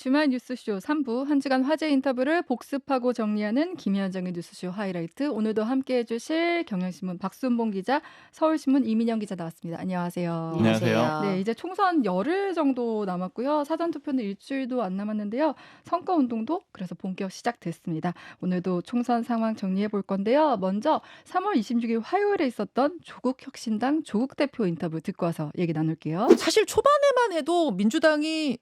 주말 뉴스쇼 3부 한 주간 화제 인터뷰를 복습하고 정리하는 김현정의 뉴스쇼 하이라이트. 오늘도 함께해 주실 경향신문 박순봉 기자, 서울신문 이민영 기자 나왔습니다. 안녕하세요. 안녕하세요. 네, 안녕하세요. 이제 총선 열흘 정도 남았고요. 사전투표는 일주일도 안 남았는데요. 선거운동도 그래서 본격 시작됐습니다. 오늘도 총선 상황 정리해 볼 건데요. 먼저 3월 26일 화요일에 있었던 조국 혁신당 조국 대표 인터뷰 듣고 와서 얘기 나눌게요. 사실 초반에만 해도 민주당이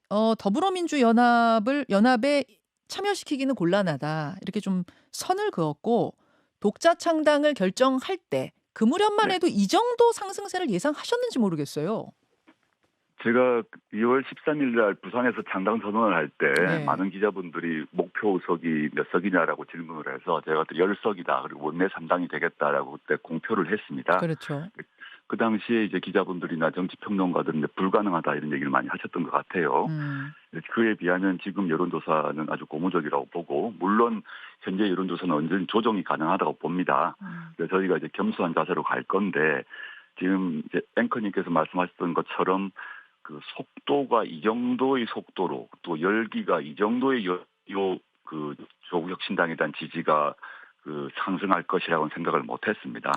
연합에 참여시키기는 곤란하다. 이렇게 좀 선을 그었고 독자 창당을 결정할 때 그 무렵만 네. 해도 이 정도 상승세를 예상하셨는지 모르겠어요. 제가 2월 13일 날 부산에서 창당 선언을 할 때 네. 많은 기자분들이 목표 석이 몇 석이냐라고 질문을 해서 제가 또 10석이다. 그리고 원내 3당이 되겠다라고 그때 공표를 했습니다. 그렇죠. 그 당시에 이제 기자분들이나 정치평론가들은 이제 불가능하다 이런 얘기를 많이 하셨던 것 같아요. 그에 비하면 지금 여론조사는 아주 고무적이라고 보고, 물론 현재 여론조사는 언제든 조정이 가능하다고 봅니다. 그래서 저희가 이제 겸손한 자세로 갈 건데, 지금 이제 앵커님께서 말씀하셨던 것처럼 그 속도가 이 정도의 속도로, 또 열기가 이 정도의 그 조국혁신당에 대한 지지가 그 상승할 것이라고는 생각을 못했습니다.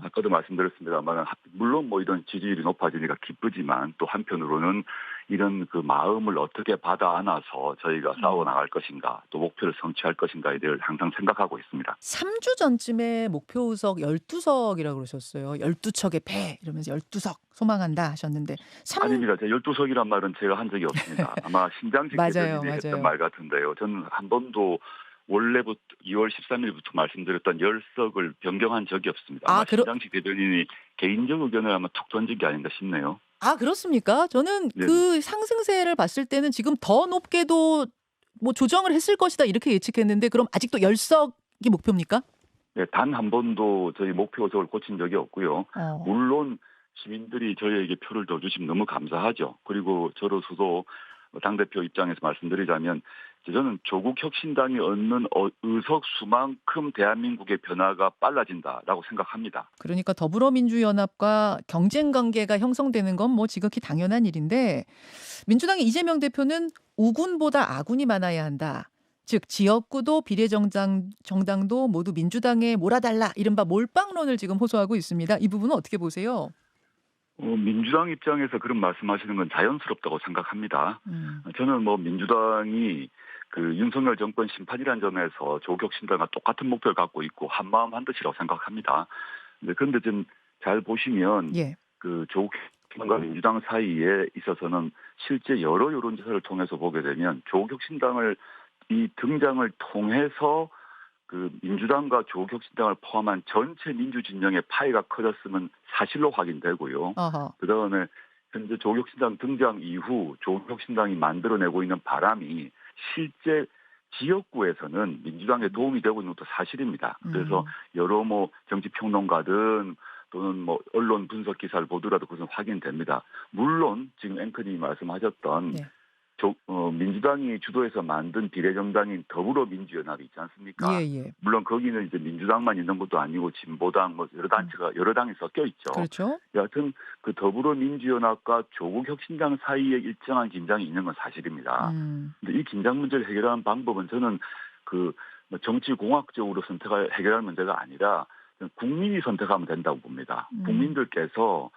아까도 말씀드렸습니다만, 물론 뭐 이런 지지율이 높아지니까 기쁘지만, 또 한편으로는 이런 그 마음을 어떻게 받아 안아서 저희가 싸워 나갈 것인가, 또 목표를 성취할 것인가에 대해 항상 생각하고 있습니다. 3주 전쯤에 목표 의석 12석이라고 그러셨어요. 12척의 배 이러면서 12석 소망한다 하셨는데 아닙니다. 12석이란 말은 제가 한 적이 없습니다. 아마 신장식 맞아요. 대변인이 했던 맞아요. 말 같은데요. 저는 한 번도 원래부터 2월 13일부터 말씀드렸던 10석을 변경한 적이 없습니다. 아마 신장식 대변인이 개인적 의견을 아마 툭 던진 게 아닌가 싶네요. 그렇습니까? 저는 네. 그 상승세를 봤을 때는 지금 더 높게도 뭐 조정을 했을 것이다 이렇게 예측했는데 그럼 아직도 10석이 목표입니까? 네, 단 한 번도 저희 목표 의석을 고친 적이 없고요. 물론 시민들이 저희에게 표를 더 주시면 너무 감사하죠. 그리고 저로서도 당대표 입장에서 말씀드리자면, 저는 조국 혁신당이 얻는 의석 수만큼 대한민국의 변화가 빨라진다라고 생각합니다. 그러니까 더불어민주연합과 경쟁 관계가 형성되는 건 뭐 지극히 당연한 일인데 민주당의 이재명 대표는 우군보다 아군이 많아야 한다. 즉 지역구도 정당도 모두 민주당에 몰아달라. 이른바 몰빵론을 지금 호소하고 있습니다. 이 부분은 어떻게 보세요? 민주당 입장에서 그런 말씀하시는 건 자연스럽다고 생각합니다. 저는 뭐 민주당이 그 윤석열 정권 심판이라는 점에서 조국혁신당과 똑같은 목표를 갖고 있고 한마음 한뜻이라고 생각합니다. 그런데 좀 잘 보시면 그 조국혁신당과 민주당 사이에 있어서는 실제 여러 여론조사를 통해서 보게 되면 조국혁신당을 이 등장을 통해서 그 민주당과 조국혁신당을 포함한 전체 민주진영의 파이가 커졌으면 사실로 확인되고요. 그다음에 현재 조국혁신당 등장 이후 조국혁신당이 만들어내고 있는 바람이 실제 지역구에서는 민주당에 도움이 되고 있는 것도 사실입니다. 그래서 여러 뭐 정치평론가든 또는 뭐 언론 분석 기사를 보더라도 그것은 확인됩니다. 물론 지금 앵커님이 말씀하셨던 민주당이 주도해서 만든 비례정당인 더불어민주연합이 있지 않습니까? 물론 거기는 이제 민주당만 있는 것도 아니고 진보당 뭐 여러 당이 섞여 있죠. 그렇죠. 여하튼 그 더불어민주연합과 조국혁신당 사이에 일정한 긴장이 있는 건 사실입니다. 근데 이 긴장 문제를 해결하는 방법은 저는 그 정치공학적으로 해결할 문제가 아니라 국민이 선택하면 된다고 봅니다. 국민들께서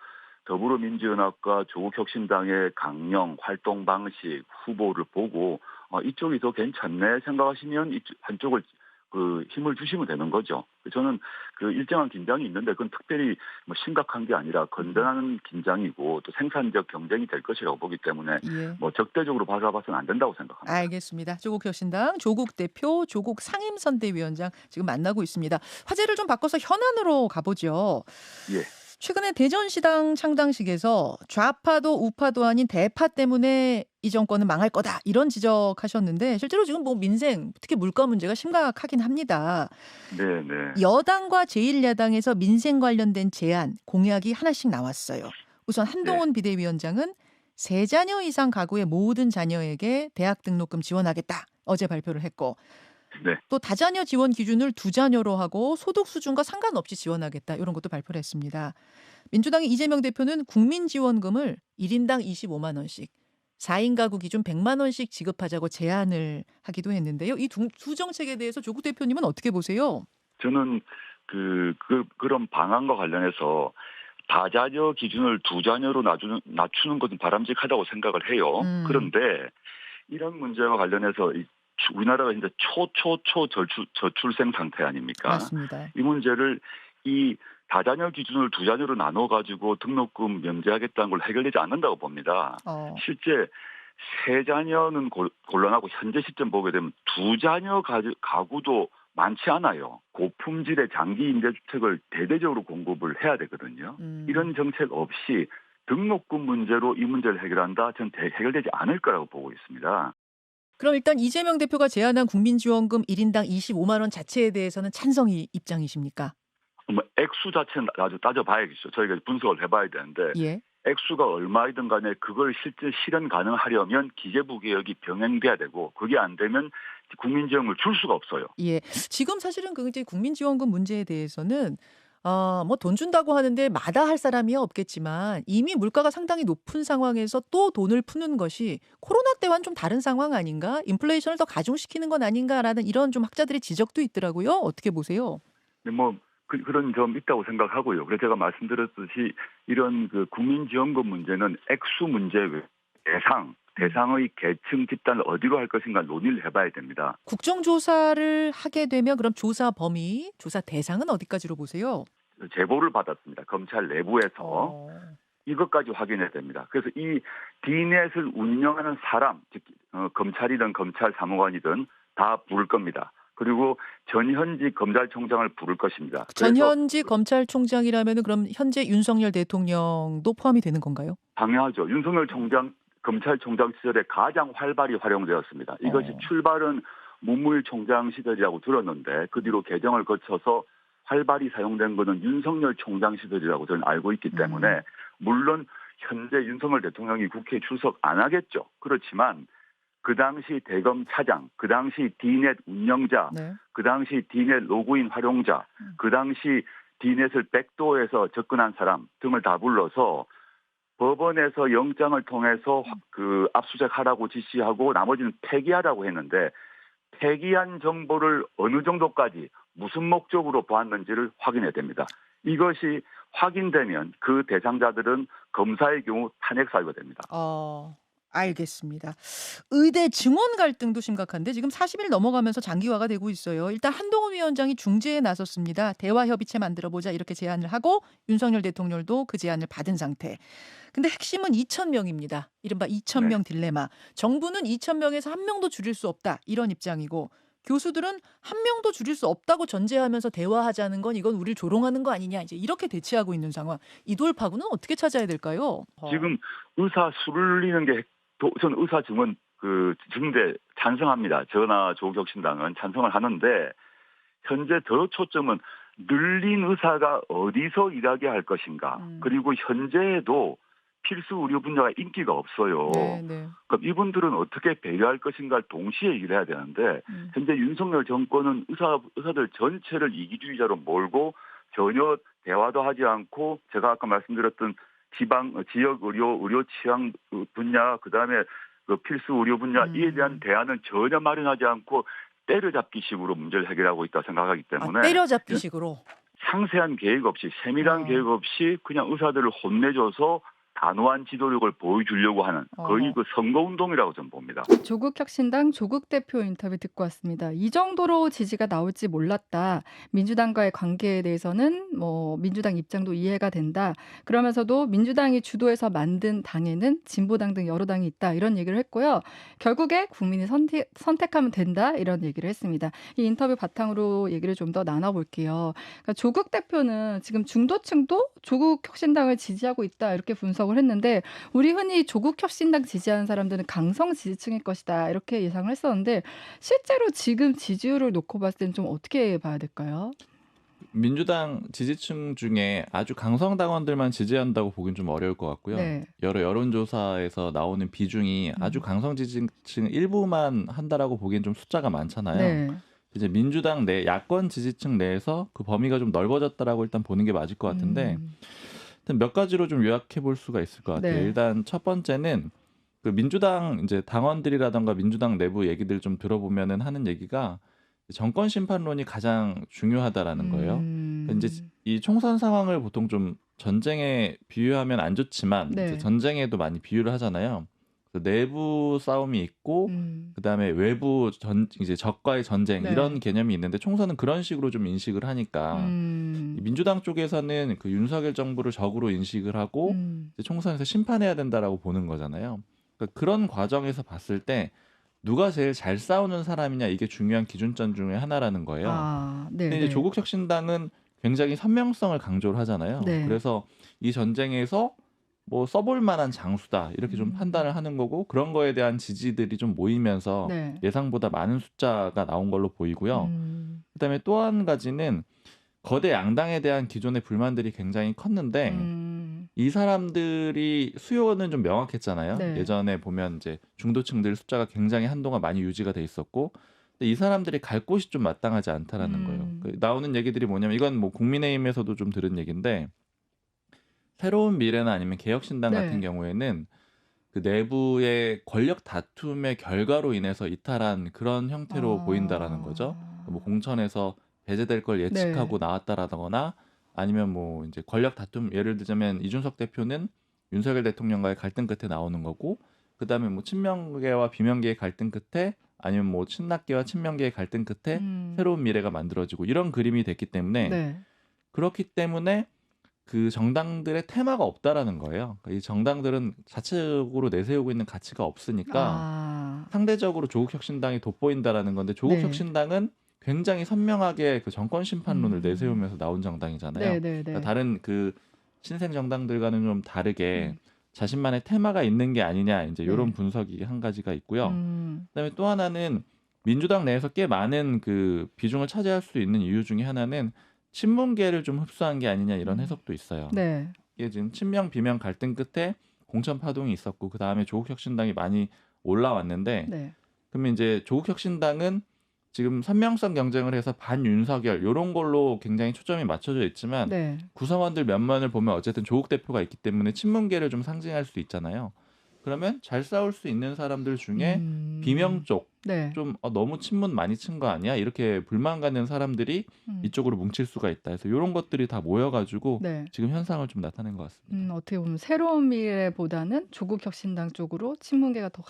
더불어민주연합과 조국혁신당의 강령, 활동 방식, 후보를 보고 이쪽이 더 괜찮네 생각하시면 한쪽을 그 힘을 주시면 되는 거죠. 저는 그 일정한 긴장이 있는데 그건 특별히 뭐 심각한 게 아니라 건전한 긴장이고 또 생산적 경쟁이 될 것이라고 보기 때문에 뭐 적대적으로 바라봐서는 안 된다고 생각합니다. 알겠습니다. 조국혁신당 조국 대표, 조국 상임선대위원장 지금 만나고 있습니다. 화제를 좀 바꿔서 현안으로 가보죠. 최근에 대전시당 창당식에서 좌파도 우파도 아닌 대파 때문에 이 정권은 망할 거다 이런 지적하셨는데 실제로 지금 뭐 민생 특히 물가 문제가 심각하긴 합니다. 여당과 제1야당에서 민생 관련된 제안 공약이 하나씩 나왔어요. 우선 한동훈 비대위원장은 3자녀 이상 가구의 모든 자녀에게 대학 등록금 지원하겠다 어제 발표를 했고 또 다자녀 지원 기준을 2자녀로 하고 소득 수준과 상관없이 지원하겠다 이런 것도 발표를 했습니다. 민주당의 이재명 대표는 국민지원금을 1인당 25만 원씩 4인 가구 기준 100만 원씩 지급하자고 제안을 하기도 했는데요. 이 두 정책에 대해서 조국 대표님은 어떻게 보세요? 저는 그런 방안과 관련해서 다자녀 기준을 두 자녀로 낮추는 것은 바람직하다고 생각을 해요. 그런데 이런 문제와 관련해서 우리나라가 이제 초초초 저출생 상태 아닙니까? 맞습니다. 이 문제를 이 다자녀 기준을 두 자녀로 나눠 가지고 등록금 면제하겠다는 걸 해결되지 않는다고 봅니다. 실제 세 자녀는 곤란하고 현재 시점 보게 되면 두 자녀 가구도 많지 않아요. 고품질의 장기 임대주택을 대대적으로 공급을 해야 되거든요. 이런 정책 없이 등록금 문제로 이 문제를 해결한다? 전 해결되지 않을 거라고 보고 있습니다. 그럼 일단 이재명 대표가 제안한 국민지원금 1인당 25만 원 자체에 대해서는 찬성이 입장이십니까? 액수 자체는 아주 따져봐야겠죠. 저희가 분석을 해봐야 되는데 예. 액수가 얼마이든 간에 그걸 실제 실현 가능하려면 기재부 개혁이 병행돼야 되고 그게 안 되면 국민지원금을 줄 수가 없어요. 예. 지금 사실은 그 이제 국민지원금 문제에 대해서는 뭐 돈 준다고 하는데 마다할 사람이야 없겠지만 이미 물가가 상당히 높은 상황에서 또 돈을 푸는 것이 코로나 때와는 좀 다른 상황 아닌가? 인플레이션을 더 가중시키는 건 아닌가라는 이런 좀 학자들의 지적도 있더라고요. 어떻게 보세요? 네, 그런 점 있다고 생각하고요. 그래서 제가 말씀드렸듯이 이런 그 국민지원금 문제는 액수 문제 외 대상의 계층 집단을 어디로 할 것인가 논의를 해봐야 됩니다. 국정조사를 하게 되면 그럼 조사 범위, 조사 대상은 어디까지로 보세요? 제보를 받았습니다. 검찰 내부에서 이것까지 확인해야 됩니다. 그래서 이 D넷을 운영하는 사람, 즉 검찰이든 검찰 사무관이든 다 부를 겁니다. 그리고 전현직 검찰총장을 부를 것입니다. 전현직 검찰총장이라면 그럼 현재 윤석열 대통령도 포함이 되는 건가요? 당연하죠. 윤석열 검찰총장 시절에 가장 활발히 활용되었습니다. 이것이 출발은 문무일 총장 시절이라고 들었는데 그 뒤로 개정을 거쳐서 활발히 사용된 것은 윤석열 총장 시절이라고 저는 알고 있기 때문에 물론 현재 윤석열 대통령이 국회에 출석 안 하겠죠. 그렇지만 그 당시 대검 차장, 그 당시 D넷 운영자, 네. 그 당시 D넷 로그인 활용자, 그 당시 D넷을 백도어에서 접근한 사람 등을 다 불러서 법원에서 영장을 통해서 그 압수수색하라고 지시하고 나머지는 폐기하라고 했는데 폐기한 정보를 어느 정도까지 무슨 목적으로 보았는지를 확인해야 됩니다. 이것이 확인되면 그 대상자들은 검사의 경우 탄핵 사유가 됩니다. 알겠습니다. 의대 증원 갈등도 심각한데 지금 40일 넘어가면서 장기화가 되고 있어요. 일단 한동훈 위원장이 중재에 나섰습니다. 대화협의체 만들어보자 이렇게 제안을 하고 윤석열 대통령도 그 제안을 받은 상태. 근데 핵심은 2,000명입니다. 이른바 2,000명 딜레마. 정부는 2,000명에서 한 명도 줄일 수 없다 이런 입장이고 교수들은 한 명도 줄일 수 없다고 전제하면서 대화하자는 건 이건 우리를 조롱하는 거 아니냐 이제 이렇게 대치하고 있는 상황. 이 돌파구는 어떻게 찾아야 될까요? 지금 의사 수르리는 게 저는 의사 증원 증대 찬성합니다. 저나 조국혁신당은 찬성을 하는데 현재 더 초점은 늘린 의사가 어디서 일하게 할 것인가. 그리고 현재에도 필수 의료 분야가 인기가 없어요. 그럼 이분들은 어떻게 배려할 것인가를 동시에 일해야 되는데 현재 윤석열 정권은 의사들 전체를 이기주의자로 몰고 전혀 대화도 하지 않고 제가 아까 말씀드렸던 지역 의료 취향 분야 그다음에 그 필수 의료 분야 이에 대한 대안은 전혀 마련하지 않고 때려잡기식으로 문제를 해결하고 있다 생각하기 때문에 때려잡기식으로 상세한 계획 없이 세밀한 계획 없이 그냥 의사들을 혼내줘서 단호한 지도력을 보여주려고 하는 거의 그 선거운동이라고 저는 봅니다. 조국혁신당 조국 대표 인터뷰 듣고 왔습니다. 이 정도로 지지가 나올지 몰랐다. 민주당과의 관계에 대해서는 뭐 민주당 입장도 이해가 된다. 그러면서도 민주당이 주도해서 만든 당에는 진보당 등 여러 당이 있다. 이런 얘기를 했고요. 결국에 국민이 선택하면 된다. 이런 얘기를 했습니다. 이 인터뷰 바탕으로 얘기를 좀 더 나눠볼게요. 그러니까 조국 대표는 지금 중도층도 조국혁신당을 지지하고 있다. 이렇게 분석을 했는데 우리 흔히 조국혁신당 지지하는 사람들은 강성 지지층일 것이다 이렇게 예상을 했었는데 실제로 지금 지지율을 놓고 봤을 때는 좀 어떻게 봐야 될까요? 민주당 지지층 중에 아주 강성 당원들만 지지한다고 보긴 좀 어려울 것 같고요. 여러 여론조사에서 나오는 비중이 아주 강성 지지층 일부만 한다라고 보기엔 좀 숫자가 많잖아요. 이제 민주당 내 야권 지지층 내에서 그 범위가 좀 넓어졌다라고 일단 보는 게 맞을 것 같은데 몇 가지로 좀 요약해 볼 수가 있을 것 같아요. 일단 첫 번째는 그 민주당 이제 당원들이라든가 민주당 내부 얘기들 좀 들어보면은 하는 얘기가 정권 심판론이 가장 중요하다라는 거예요. 그러니까 이제 이 총선 상황을 보통 좀 전쟁에 비유하면 안 좋지만 네. 이제 전쟁에도 많이 비유를 하잖아요. 그 내부 싸움이 있고 그다음에 외부 이제 적과의 전쟁 네. 이런 개념이 있는데 총선은 그런 식으로 좀 인식을 하니까 이 민주당 쪽에서는 그 윤석열 정부를 적으로 인식을 하고 이제 총선에서 심판해야 된다라고 보는 거잖아요. 그러니까 그런 과정에서 봤을 때 누가 제일 잘 싸우는 사람이냐 이게 중요한 기준점 중에 하나라는 거예요. 아, 근데 이제 네네. 조국혁신당은 굉장히 선명성을 강조를 하잖아요. 네. 그래서 이 전쟁에서 뭐 써볼 만한 장수다 이렇게 좀 판단을 하는 거고 그런 거에 대한 지지들이 좀 모이면서 네. 예상보다 많은 숫자가 나온 걸로 보이고요. 그다음에 또 한 가지는 거대 양당에 대한 기존의 불만들이 굉장히 컸는데 이 사람들이 수요는 좀 명확했잖아요. 네. 예전에 보면 이제 중도층들 숫자가 굉장히 한동안 많이 유지가 돼 있었고 근데 이 사람들이 갈 곳이 좀 마땅하지 않다라는 거예요. 그 나오는 얘기들이 뭐냐면 이건 뭐 국민의힘에서도 좀 들은 얘기인데 새로운 미래나 아니면 개혁신당 네. 같은 경우에는 그 내부의 권력 다툼의 결과로 인해서 이탈한 그런 형태로 보인다라는 거죠. 뭐 공천에서 배제될 걸 예측하고 네. 나왔다라거나 아니면 뭐 이제 권력 다툼 예를 들자면 이준석 대표는 윤석열 대통령과의 갈등 끝에 나오는 거고 그다음에 뭐 친명계와 비명계의 갈등 끝에 아니면 뭐 친낙계와 친명계의 갈등 끝에 새로운 미래가 만들어지고 이런 그림이 됐기 때문에 네. 그렇기 때문에 그 정당들의 테마가 없다라는 거예요. 그러니까 이 정당들은 자체적으로 내세우고 있는 가치가 없으니까 상대적으로 조국혁신당이 돋보인다라는 건데 조국혁신당은 굉장히 선명하게 그 정권 심판론을 내세우면서 나온 정당이잖아요. 그러니까 다른 그 신생 정당들과는 좀 다르게 자신만의 테마가 있는 게 아니냐 이제 이런 분석이 한 가지가 있고요. 그다음에 또 하나는 민주당 내에서 꽤 많은 그 비중을 차지할 수 있는 이유 중에 하나는 친문계를 좀 흡수한 게 아니냐 이런 해석도 있어요. 네. 이게 지금 친명 비명 갈등 끝에 공천 파동이 있었고 그 다음에 조국혁신당이 많이 올라왔는데 네. 그러면 이제 조국혁신당은 지금 선명성 경쟁을 해서 반윤석열 이런 걸로 굉장히 초점이 맞춰져 있지만 네. 구성원들 면면을 보면 어쨌든 조국 대표가 있기 때문에 친문계를 좀 상징할 수 있잖아요. 그러면 잘 싸울 수 있는 사람들 중에 비명 쪽 좀 너무 친문 많이 친 거 아니야? 이렇게 불만 갖는 사람들이 이쪽으로 뭉칠 수가 있다. 그래서 이런 것들이 다 모여가지고 지금 현상을 좀 나타낸 것 같습니다. 어떻게 보면 새로운 미래보다는 조국혁신당 쪽으로 친문계가 더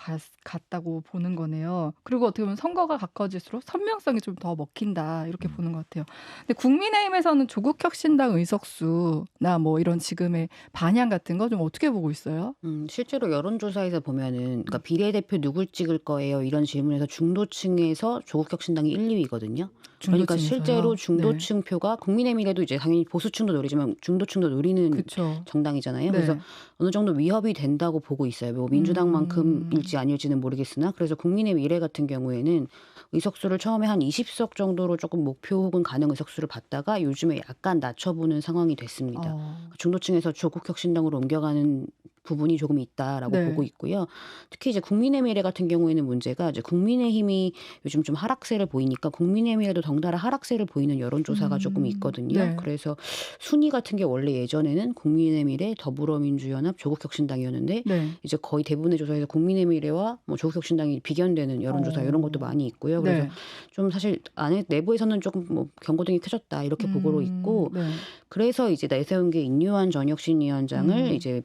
갔다고 보는 거네요. 그리고 어떻게 보면 선거가 가까워질수록 선명성이 좀 더 먹힌다 이렇게 보는 것 같아요. 근데 국민의힘에서는 조국혁신당 의석수나 뭐 이런 지금의 반향 같은 거 좀 어떻게 보고 있어요? 실제로 여론조사에서 보면은 그러니까 비례대표 누굴 찍을 거예요 이런 질문에서 중도층에서 조국혁신당이 1, 2위거든요. 그러니까 실제로 중도층 표가 국민의힘이라도 이제 당연히 보수층도 노리지만 중도층도 노리는 그쵸. 정당이잖아요. 그래서 어느 정도 위협이 된다고 보고 있어요. 뭐 민주당만큼일지 아닐지는 모르겠으나 그래서 국민의 미래 같은 경우에는 의석수를 처음에 한 20석 정도로 조금 목표 혹은 가능 의석수를 받다가 요즘에 약간 낮춰보는 상황이 됐습니다. 중도층에서 조국혁신당으로 옮겨가는 부분이 조금 있다라고 보고 있고요. 특히 이제 국민의 미래 같은 경우에는 문제가 이제 국민의힘이 요즘 좀 하락세를 보이니까 국민의힘이라도 덩달아 하락세를 보이는 여론조사가 조금 있거든요. 그래서 순위 같은 게 원래 예전에는 국민의 미래, 더불어민주연합, 조국혁신당이었는데 이제 거의 대부분의 조사에서 국민의 미래와 뭐 조국혁신당이 비견되는 여론조사 이런 것도 많이 있고요. 그래서 좀 사실 안에 내부에서는 조금 뭐 경고등이 켜졌다 이렇게 보고로 있고 그래서 이제 내세운 게 인유한 전혁신위원장을 이제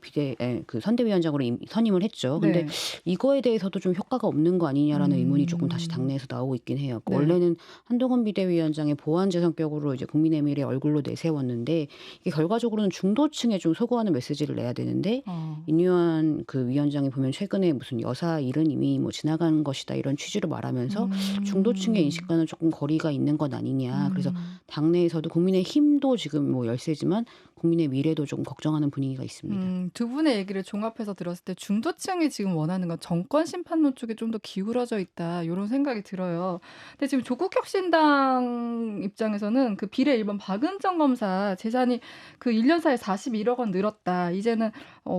그 선대위원장으로 선임을 했죠. 근데 이거에 대해서도 좀 효과가 없는 거 아니냐라는 의문이 조금 다시 당내에서 나오고 있긴 해요. 원래는 한동훈 비대위원장의 보완제 성격으로 이제 국민의 미래 얼굴로 내세웠는데 이게 결과적으로는 중도층에 좀 소구하는 메시지를 내야 되는데 인유한 그 위원장이 보면 최근에 무슨 여사 일은 이미 뭐 지나간 것이다 이런 취지로 말하면서 중도층의 인식과는 조금 거리가 있는 것 아니냐. 그래서 당내에서도 국민의 힘도 지금 뭐 열세지만 국민의 미래도 좀 걱정하는 분위기가 있습니다. 두 분의 얘기를 종합해서 들었을 때 중도층이 지금 원하는 건 정권 심판론 쪽에 좀 더 기울어져 있다 이런 생각이 들어요. 근데 지금 조국혁신당 입장에서는 그 비례 1번 박은정 검사 재산이 그 1년 사이에 41억 원 늘었다. 이제는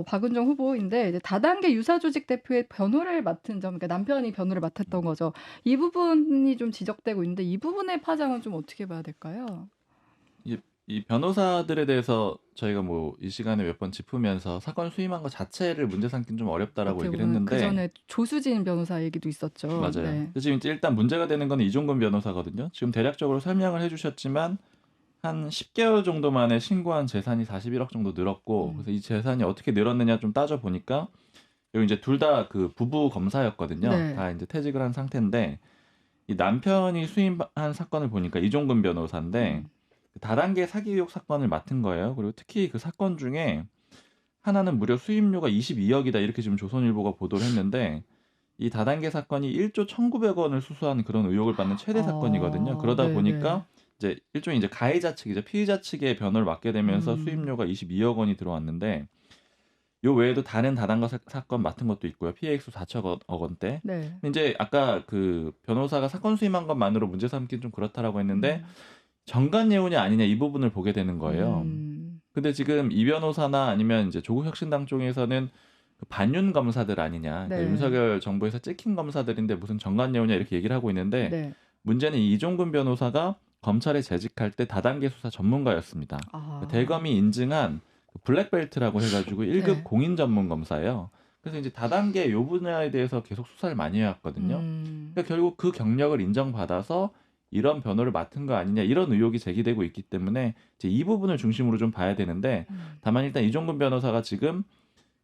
박은정 후보인데 이제 다단계 유사조직 대표의 변호를 맡은 점, 그러니까 남편이 변호를 맡았던 거죠. 이 부분이 좀 지적되고 있는데 이 부분의 파장은 좀 어떻게 봐야 될까요? 이 변호사들에 대해서 저희가 뭐 이 시간에 몇 번 짚으면서 사건 수임한 것 자체를 문제 삼기는 좀 어렵다라고 어떻게 얘기를 보면 했는데 그 전에 조수진 변호사 얘기도 있었죠. 맞아요. 네. 지금 이제 일단 문제가 되는 건 이종근 변호사거든요. 지금 대략적으로 설명을 해주셨지만 한 10개월 정도 만에 신고한 재산이 41억 정도 늘었고 그래서 이 재산이 어떻게 늘었느냐 좀 따져 보니까 여기 이제 둘 다 그 부부 검사였거든요. 네. 다 이제 퇴직을 한 상태인데 이 남편이 수임한 사건을 보니까 이종근 변호사인데 다단계 사기 의혹 사건을 맡은 거예요. 그리고 특히 그 사건 중에 하나는 무려 수임료가 22억이다 이렇게 지금 조선일보가 보도를 했는데 이 다단계 사건이 1조 1,900원을 수수한 그런 의혹을 받는 최대 사건이거든요. 그러다 네네. 보니까 이제 일종의 이제 가해자 측이죠. 피의자 측의 변호를 맡게 되면서 수임료가 22억 원이 들어왔는데 요 외에도 다른 다단계 사건 맡은 것도 있고요. 피해 액수 4천억 원대. 네. 이제 아까 그 변호사가 사건 수임한 것만으로 문제 삼기는 좀 그렇다라고 했는데 정관 예우냐 아니냐 이 부분을 보게 되는 거예요. 근데 지금 이 변호사나 아니면 이제 조국혁신당 쪽에서는 그 반윤 검사들 아니냐. 네. 그러니까 윤석열 정부에서 찍힌 검사들인데 무슨 정관 예우냐 이렇게 얘기를 하고 있는데 네. 문제는 이종근 변호사가 검찰에 재직할 때 다단계 수사 전문가였습니다. 대검이 인증한 블랙벨트라고 해가지고 1급 네. 공인 전문 검사예요. 그래서 이제 다단계 요 분야에 대해서 계속 수사를 많이 해왔거든요. 그러니까 결국 그 경력을 인정받아서 이런 변호를 맡은 거 아니냐 이런 의혹이 제기되고 있기 때문에 이제 이 부분을 중심으로 좀 봐야 되는데 다만 일단 이종근 변호사가 지금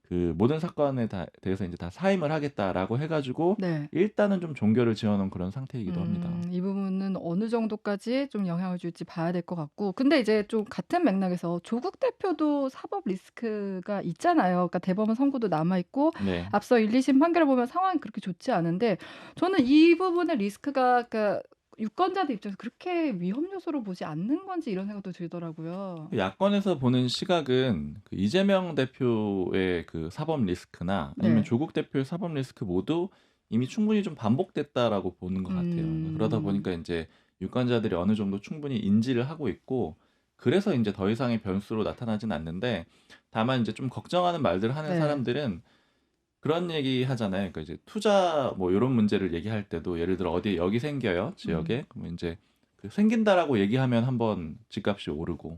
그 모든 사건에 대해서 이제 다 사임을 하겠다라고 해가지고 네. 일단은 좀 종결을 지어놓은 그런 상태이기도 합니다. 이 부분은 어느 정도까지 좀 영향을 줄지 봐야 될 것 같고, 근데 이제 좀 같은 맥락에서 조국 대표도 사법 리스크가 있잖아요. 그러니까 대법원 선고도 남아 있고 네. 앞서 1, 2심 판결을 보면 상황이 그렇게 좋지 않은데 저는 이 부분의 리스크가 그러니까 유권자들 입장에서 그렇게 위험 요소로 보지 않는 건지 이런 생각도 들더라고요. 야권에서 보는 시각은 그 이재명 대표의 그 사법 리스크나 아니면 네. 조국 대표의 사법 리스크 모두 이미 충분히 좀 반복됐다라고 보는 것 같아요. 그러다 보니까 이제 유권자들이 어느 정도 충분히 인지를 하고 있고 그래서 이제 더 이상의 변수로 나타나진 않는데 다만 이제 좀 걱정하는 말들을 하는 네. 사람들은 그런 얘기 하잖아요. 그러니까 이제 투자 뭐 이런 문제를 얘기할 때도 예를 들어 어디에 여기 생겨요 지역에 그러면 이제 그 생긴다라고 얘기하면 한번 집값이 오르고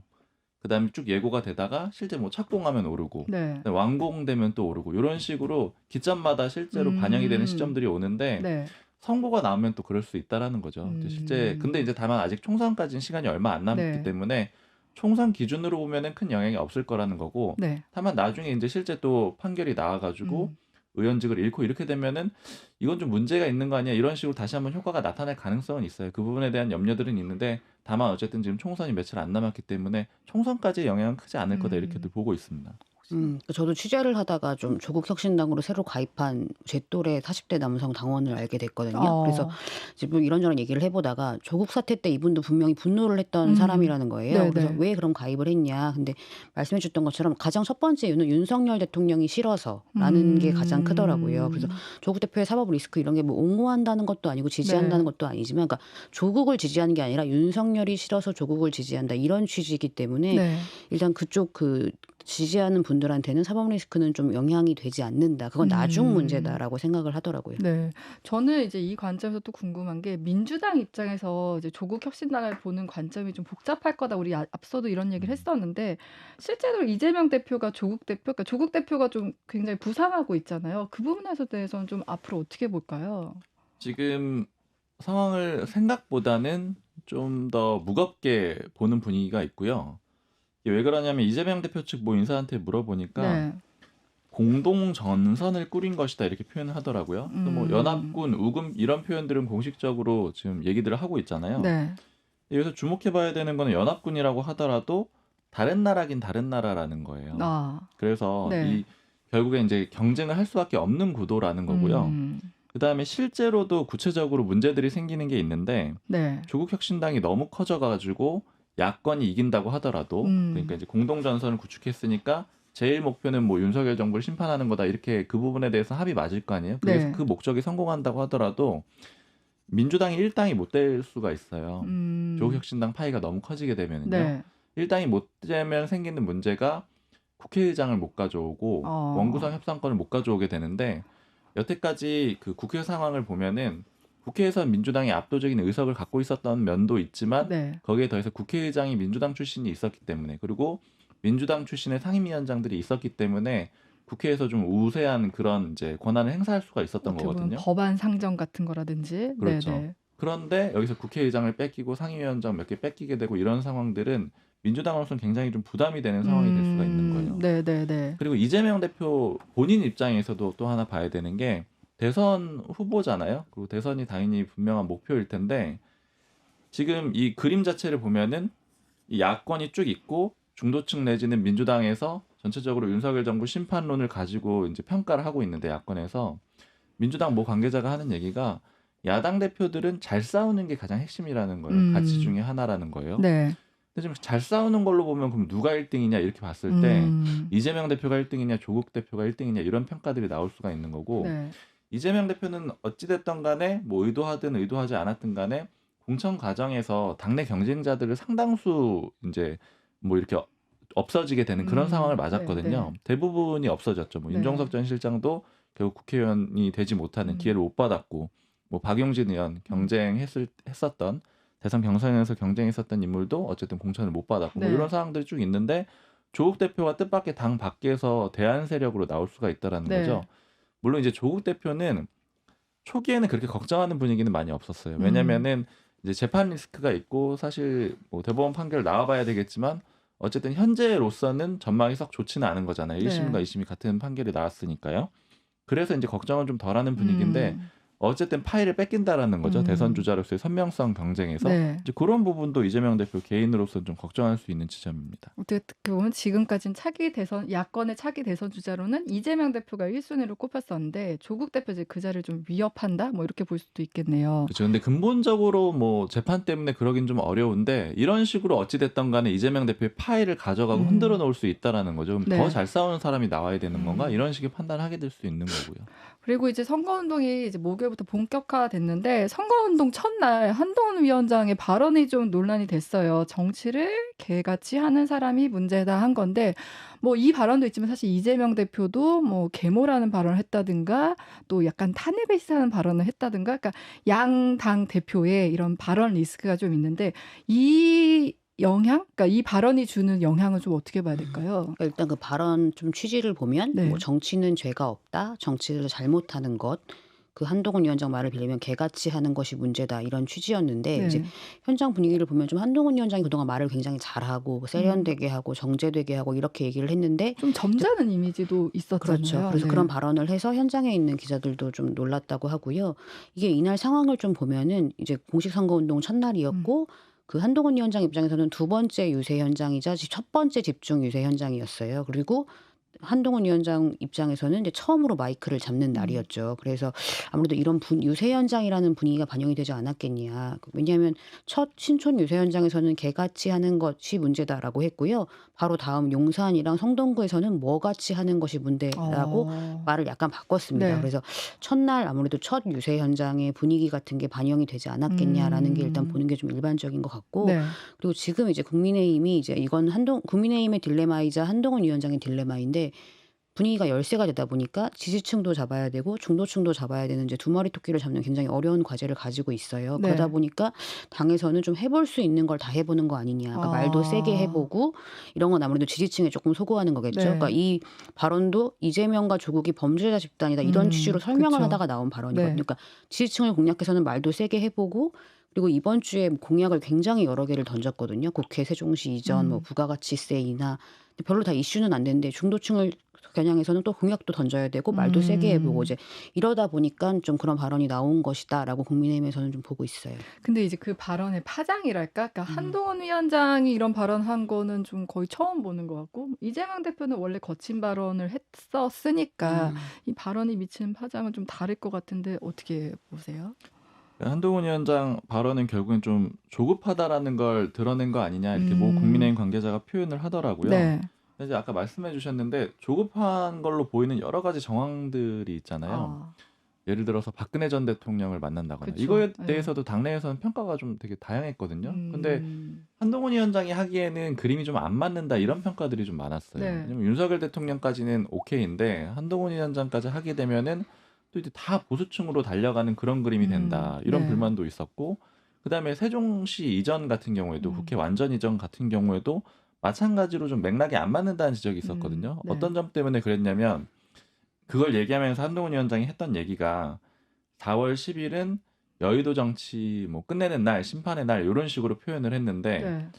그다음에 쭉 예고가 되다가 실제 뭐 착공하면 오르고 네. 완공되면 또 오르고 이런 식으로 기점마다 실제로 반영이 되는 시점들이 오는데 네. 선고가 나오면 또 그럴 수 있다라는 거죠. 실제 근데 이제 다만 아직 총선까지는 시간이 얼마 안 남았기 네. 때문에 총선 기준으로 보면은 큰 영향이 없을 거라는 거고 네. 다만 나중에 이제 실제 또 판결이 나와가지고 의원직을 잃고 이렇게 되면은 이건 좀 문제가 있는 거 아니야 이런 식으로 다시 한번 효과가 나타날 가능성은 있어요. 그 부분에 대한 염려들은 있는데 다만 어쨌든 지금 총선이 며칠 안 남았기 때문에 총선까지의 영향은 크지 않을 거다 이렇게들 보고 있습니다. 저도 취재를 하다가 좀 조국 혁신당으로 새로 가입한 제 또래 40대 남성 당원을 알게 됐거든요. 그래서 지금 이런저런 얘기를 해보다가 조국 사태 때 이분도 분명히 분노를 했던 사람이라는 거예요. 네네. 그래서 왜 그럼 가입을 했냐. 근데 말씀해줬던 것처럼 가장 첫 번째 이유는 윤석열 대통령이 싫어서라는 게 가장 크더라고요. 그래서 조국 대표의 사법 리스크 이런 게 뭐 옹호한다는 것도 아니고 지지한다는 네. 것도 아니지만 그러니까 조국을 지지하는 게 아니라 윤석열이 싫어서 조국을 지지한다 이런 취지이기 때문에 네. 일단 그쪽 그 지지하는 분들한테는 사법 리스크는 좀 영향이 되지 않는다. 그건 나중 문제다라고 생각을 하더라고요. 네. 저는 이제 이 관점에서 또 궁금한 게 민주당 입장에서 이제 조국 혁신당을 보는 관점이 좀 복잡할 거다. 우리 앞서도 이런 얘기를 했었는데 실제로 이재명 대표가 그러니까 조국 대표가 좀 굉장히 부상하고 있잖아요. 그 부분에서 대해서는 좀 앞으로 어떻게 볼까요? 지금 상황을 생각보다는 좀 더 무겁게 보는 분위기가 있고요. 이게 왜 그러냐면 이재명 대표 측 모 인사한테 물어보니까 네. 공동 전선을 꾸린 것이다 이렇게 표현을 하더라고요. 그래서 뭐 연합군, 우금 이런 표현들은 공식적으로 지금 얘기들을 하고 있잖아요. 네. 여기서 주목해봐야 되는 거는 연합군이라고 하더라도 다른 나라긴 다른 나라라는 거예요. 그래서 네. 이 결국에 이제 경쟁을 할 수밖에 없는 구도라는 거고요. 그다음에 실제로도 구체적으로 문제들이 생기는 게 있는데 네. 조국 혁신당이 너무 커져가지고 야권이 이긴다고 하더라도 그러니까 이제 공동 전선을 구축했으니까 제일 목표는 뭐 윤석열 정부를 심판하는 거다 이렇게 그 부분에 대해서 합의 맞을 거 아니에요. 그래서 네. 그 목적이 성공한다고 하더라도 민주당이 1당이 못 될 수가 있어요. 조국 혁신당 파이가 너무 커지게 되면은요. 네. 1당이 못 되면 생기는 문제가 국회의장을 못 가져오고 원구성 협상권을 못 가져오게 되는데 여태까지 그 국회 상황을 보면은 국회에서 민주당이 압도적인 의석을 갖고 있었던 면도 있지만 네. 거기에 더해서 국회의장이 민주당 출신이 있었기 때문에 그리고 민주당 출신의 상임위원장들이 있었기 때문에 국회에서 좀 우세한 그런 이제 권한을 행사할 수가 있었던 거거든요. 법안 상정 같은 거라든지. 그렇죠. 네네. 그런데 여기서 국회의장을 뺏기고 상임위원장 몇 개 뺏기게 되고 이런 상황들은 민주당으로서는 굉장히 좀 부담이 되는 상황이 될 수가 있는 거예요. 네네네. 그리고 이재명 대표 본인 입장에서도 또 하나 봐야 되는 게 대선 후보잖아요. 그리고 대선이 당연히 분명한 목표일 텐데 지금 이 그림 자체를 보면은 이 야권이 쭉 있고 중도층 내지는 민주당에서 전체적으로 윤석열 정부 심판론을 가지고 이제 평가를 하고 있는데 야권에서 민주당 모 관계자가 하는 얘기가 야당 대표들은 잘 싸우는 게 가장 핵심이라는 거예요. 가치 중에 하나라는 거예요. 네. 근데 지금 잘 싸우는 걸로 보면 그럼 누가 1등이냐 이렇게 봤을 때 이재명 대표가 1등이냐 조국 대표가 1등이냐 이런 평가들이 나올 수가 있는 거고 네. 이재명 대표는 어찌됐든 간에 뭐 의도하든 의도하지 않았든 간에 공천 과정에서 당내 경쟁자들을 상당수 이제 뭐 이렇게 없어지게 되는 그런 상황을 맞았거든요. 네. 대부분이 없어졌죠. 뭐 네. 윤정석 전 실장도 결국 국회의원이 되지 못하는 기회를 못 받았고 뭐 박용진 의원 경쟁했었던 대선 경선에서 경쟁했었던 인물도 어쨌든 공천을 못 받았고 네. 뭐 이런 상황들이 쭉 있는데 조국 대표가 뜻밖의 당 밖에서 대안 세력으로 나올 수가 있다라는 네. 거죠. 물론 이제 조국 대표는 초기에는 그렇게 걱정하는 분위기는 많이 없었어요. 왜냐면은 이제 재판 리스크가 있고 사실 뭐 대법원 판결 나와봐야 되겠지만 어쨌든 현재로서는 전망이 썩 좋지는 않은 거잖아요. 1심과 2심이 같은 판결이 나왔으니까요. 그래서 이제 걱정은 좀 덜하는 분위기인데 어쨌든 파일을 뺏긴다라는 거죠. 대선 주자로서의 선명성 경쟁에서 네. 이제 그런 부분도 이재명 대표 개인으로서는 좀 걱정할 수 있는 지점입니다. 어떻게 보면 지금까지는 야권의 차기 대선 주자로는 이재명 대표가 1순위로 꼽혔었는데 조국 대표 이제 그 자리를 좀 위협한다? 뭐 이렇게 볼 수도 있겠네요. 그렇죠. 근데 근본적으로 뭐 재판 때문에 그러긴 좀 어려운데 이런 식으로 어찌됐든 간에 이재명 대표의 파일을 가져가고 흔들어 놓을 수 있다라는 거죠. 그럼 네. 더 잘 싸우는 사람이 나와야 되는 건가? 이런 식의 판단을 하게 될 수 있는 거고요. 그리고 이제 선거운동이 이제 목요일부터 본격화됐는데 선거운동 첫날 한동훈 위원장의 발언이 좀 논란이 됐어요. 정치를 개같이 하는 사람이 문제다 한 건데 뭐 이 발언도 있지만 사실 이재명 대표도 뭐 계모라는 발언을 했다든가 또 약간 탄핵 배치하는 발언을 했다든가 그러니까 양당 대표의 이런 발언 리스크가 좀 있는데 그러니까 이 발언이 주는 영향은 좀 어떻게 봐야 될까요? 일단 그 발언 좀 취지를 보면 네. 뭐 정치는 죄가 없다, 정치를 잘못하는 것, 그 한동훈 위원장 말을 빌리면 개같이 하는 것이 문제다 이런 취지였는데 네. 이제 현장 분위기를 보면 좀 한동훈 위원장이 그동안 말을 굉장히 잘하고 세련되게 하고 정제되게 하고 이렇게 얘기를 했는데 좀 점잖은 이미지도 있었잖아요. 그렇죠. 그래서 네. 그런 발언을 해서 현장에 있는 기자들도 좀 놀랐다고 하고요. 이게 이날 상황을 좀 보면은 이제 공식 선거운동 첫날이었고 그 한동훈 위원장 입장에서는 두 번째 유세 현장이자 첫 번째 집중 유세 현장이었어요. 그리고 한동훈 위원장 입장에서는 이제 처음으로 마이크를 잡는 날이었죠. 그래서 아무래도 이런 유세 현장이라는 분위기가 반영이 되지 않았겠냐. 왜냐하면 첫 신촌 유세 현장에서는 개같이 하는 것이 문제다라고 했고요. 바로 다음 용산이랑 성동구에서는 뭐같이 하는 것이 문제라고 말을 약간 바꿨습니다. 네. 그래서 첫날 아무래도 첫 유세 현장의 분위기 같은 게 반영이 되지 않았겠냐라는 게 일단 보는 게 좀 일반적인 것 같고 네. 그리고 지금 이제 국민의힘이 이제 이건 국민의힘의 딜레마이자 한동훈 위원장의 딜레마인데 분위기가 열세가 되다 보니까 지지층도 잡아야 되고 중도층도 잡아야 되는 이제 두 마리 토끼를 잡는 굉장히 어려운 과제를 가지고 있어요. 네. 그러다 보니까 당에서는 좀 해볼 수 있는 걸 다 해보는 거 아니냐. 그러니까 말도 세게 해보고 이런 건 아무래도 지지층에 조금 소구하는 거겠죠. 네. 그러니까 이 발언도 이재명과 조국이 범죄자 집단이다 이런 취지로 설명을 그쵸. 하다가 나온 발언이거든요. 네. 그러니까 지지층을 공략해서는 말도 세게 해보고 그리고 이번 주에 공약을 굉장히 여러 개를 던졌거든요. 국회 세종시 이전, 뭐 부가가치세 인하 별로 다 이슈는 안 되는데 중도층을 겨냥해서는 또 공약도 던져야 되고 말도 세게 해보고 이제 이러다 보니까 좀 그런 발언이 나온 것이다라고 국민의힘에서는 좀 보고 있어요. 근데 이제 그 발언의 파장이랄까? 그러니까 한동훈 위원장이 이런 발언한 거는 좀 거의 처음 보는 것 같고 이재명 대표는 원래 거친 발언을 했었으니까 이 발언이 미치는 파장은 좀 다를 것 같은데 어떻게 보세요? 한동훈 위원장 발언은 결국엔 좀 조급하다라는 걸 드러낸 거 아니냐 이렇게 모 국민의힘 관계자가 표현을 하더라고요. 네. 이제 아까 말씀해 주셨는데 조급한 걸로 보이는 여러 가지 정황들이 있잖아요. 예를 들어서 박근혜 전 대통령을 만난다거나 그쵸. 이거에 네. 대해서도 당내에서는 평가가 좀 되게 다양했거든요. 근데 한동훈 위원장이 하기에는 그림이 좀 안 맞는다 이런 평가들이 좀 많았어요. 네. 왜냐면 윤석열 대통령까지는 오케이인데 한동훈 위원장까지 하게 되면은 또 이제 다 보수층으로 달려가는 그런 그림이 된다. 이런 네. 불만도 있었고 그다음에 세종시 이전 같은 경우에도 국회 완전 이전 같은 경우에도 마찬가지로 좀 맥락이 안 맞는다는 지적이 있었거든요. 네. 어떤 점 때문에 그랬냐면 그걸 얘기하면서 한동훈 위원장이 했던 얘기가 4월 10일은 여의도 정치 뭐 끝내는 날, 심판의 날 이런 식으로 표현을 했는데 네.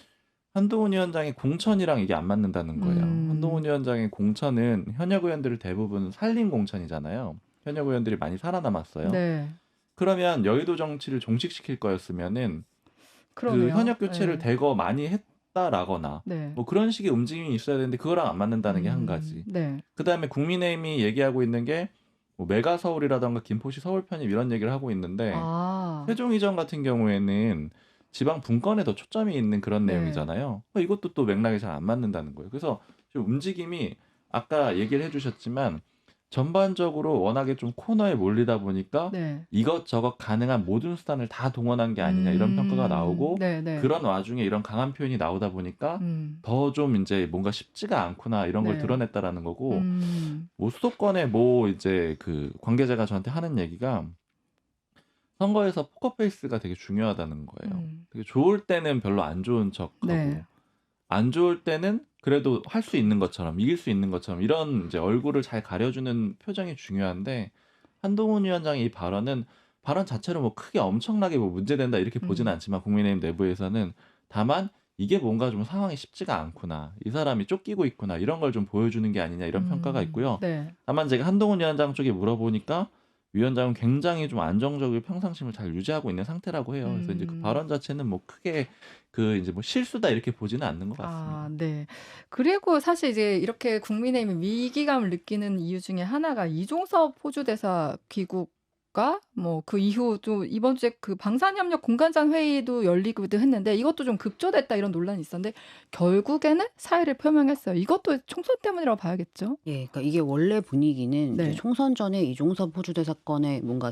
한동훈 위원장의 공천이랑 이게 안 맞는다는 거예요. 한동훈 위원장의 공천은 현역 의원들을 대부분 살린 공천이잖아요. 현역 의원들이 많이 살아남았어요. 네. 그러면 여의도 정치를 종식시킬 거였으면은 그 그러네요. 현역 교체를 네. 대거 많이 했다라거나 네. 뭐 그런 식의 움직임이 있어야 되는데 그거랑 안 맞는다는 게 한 가지. 네. 그다음에 국민의힘이 얘기하고 있는 게 뭐 메가 서울이라던가 김포시 서울 편입 이런 얘기를 하고 있는데 세종 이전 같은 경우에는 지방 분권에 더 초점이 있는 그런 네. 내용이잖아요. 그러니까 이것도 또 맥락이 잘 안 맞는다는 거예요. 그래서 좀 움직임이 아까 얘기를 해주셨지만 전반적으로 워낙에 좀 코너에 몰리다 보니까 네. 이것저것 가능한 모든 수단을 다 동원한 게 아니냐 이런 평가가 나오고 네. 네. 그런 와중에 이런 강한 표현이 나오다 보니까 더 좀 이제 뭔가 쉽지가 않구나 이런 걸 네. 드러냈다라는 거고 뭐 수도권에 뭐 이제 그 관계자가 저한테 하는 얘기가 선거에서 포커페이스가 되게 중요하다는 거예요. 되게 좋을 때는 별로 안 좋은 척하고 네. 안 좋을 때는 그래도 할 수 있는 것처럼 이길 수 있는 것처럼 이런 이제 얼굴을 잘 가려주는 표정이 중요한데 한동훈 위원장의 이 발언은 발언 자체로 뭐 크게 엄청나게 뭐 문제된다 이렇게 보지는 않지만 국민의힘 내부에서는 다만 이게 뭔가 좀 상황이 쉽지가 않구나. 이 사람이 쫓기고 있구나. 이런 걸 좀 보여주는 게 아니냐 이런 평가가 있고요. 네. 다만 제가 한동훈 위원장 쪽에 물어보니까 위원장은 굉장히 좀 안정적이고 평상심을 잘 유지하고 있는 상태라고 해요. 그래서 이제 그 발언 자체는 뭐 크게 그 이제 뭐 실수다 이렇게 보지는 않는 것 같습니다. 네. 그리고 사실 이제 이렇게 국민의힘이 위기감을 느끼는 이유 중에 하나가 이종섭 호주대사 귀국과 뭐 그 이후 또 이번 주에 그 방산협력 공관장 회의도 열리기도 했는데 이것도 좀 급조됐다 이런 논란이 있었는데 결국에는 사의를 표명했어요. 이것도 총선 때문이라고 봐야겠죠? 예, 그러니까 이게 원래 분위기는 네. 이제 총선 전에 이종섭 호주대 사건에 뭔가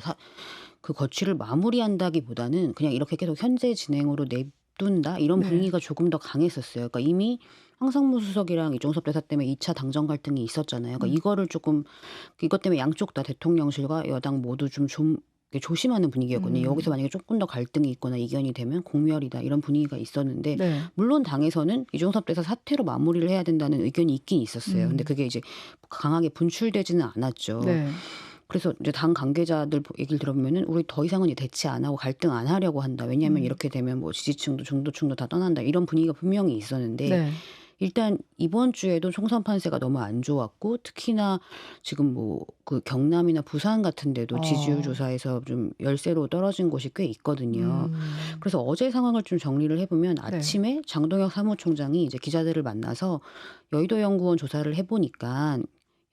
그 거취를 마무리한다기보다는 그냥 이렇게 계속 현재 진행으로 냅둔다 이런 네. 분위기가 조금 더 강했었어요. 그러니까 이미 황상무 수석이랑 이종섭 대사 때문에 2차 당정 갈등이 있었잖아요. 그러니까 이거를 조금 이것 때문에 양쪽 다 대통령실과 여당 모두 좀 조심하는 분위기였거든요. 여기서 만약에 조금 더 갈등이 있거나 이견이 되면 공멸이다 이런 분위기가 있었는데 네. 물론 당에서는 이종섭 대사 사퇴로 마무리를 해야 된다는 의견이 있긴 있었어요. 근데 그게 이제 강하게 분출되지는 않았죠. 네. 그래서 이제 당 관계자들 얘기를 들어보면은 우리 더 이상은 이제 대치 안 하고 갈등 안 하려고 한다. 왜냐하면 이렇게 되면 뭐 지지층도 중도층도 다 떠난다. 이런 분위기가 분명히 있었는데 네. 일단 이번 주에도 총선 판세가 너무 안 좋았고 특히나 지금 뭐 그 경남이나 부산 같은 데도 지지율 조사에서 좀 열세로 떨어진 곳이 꽤 있거든요. 그래서 어제 상황을 좀 정리를 해보면 아침에 장동혁 사무총장이 이제 기자들을 만나서 여의도 연구원 조사를 해보니까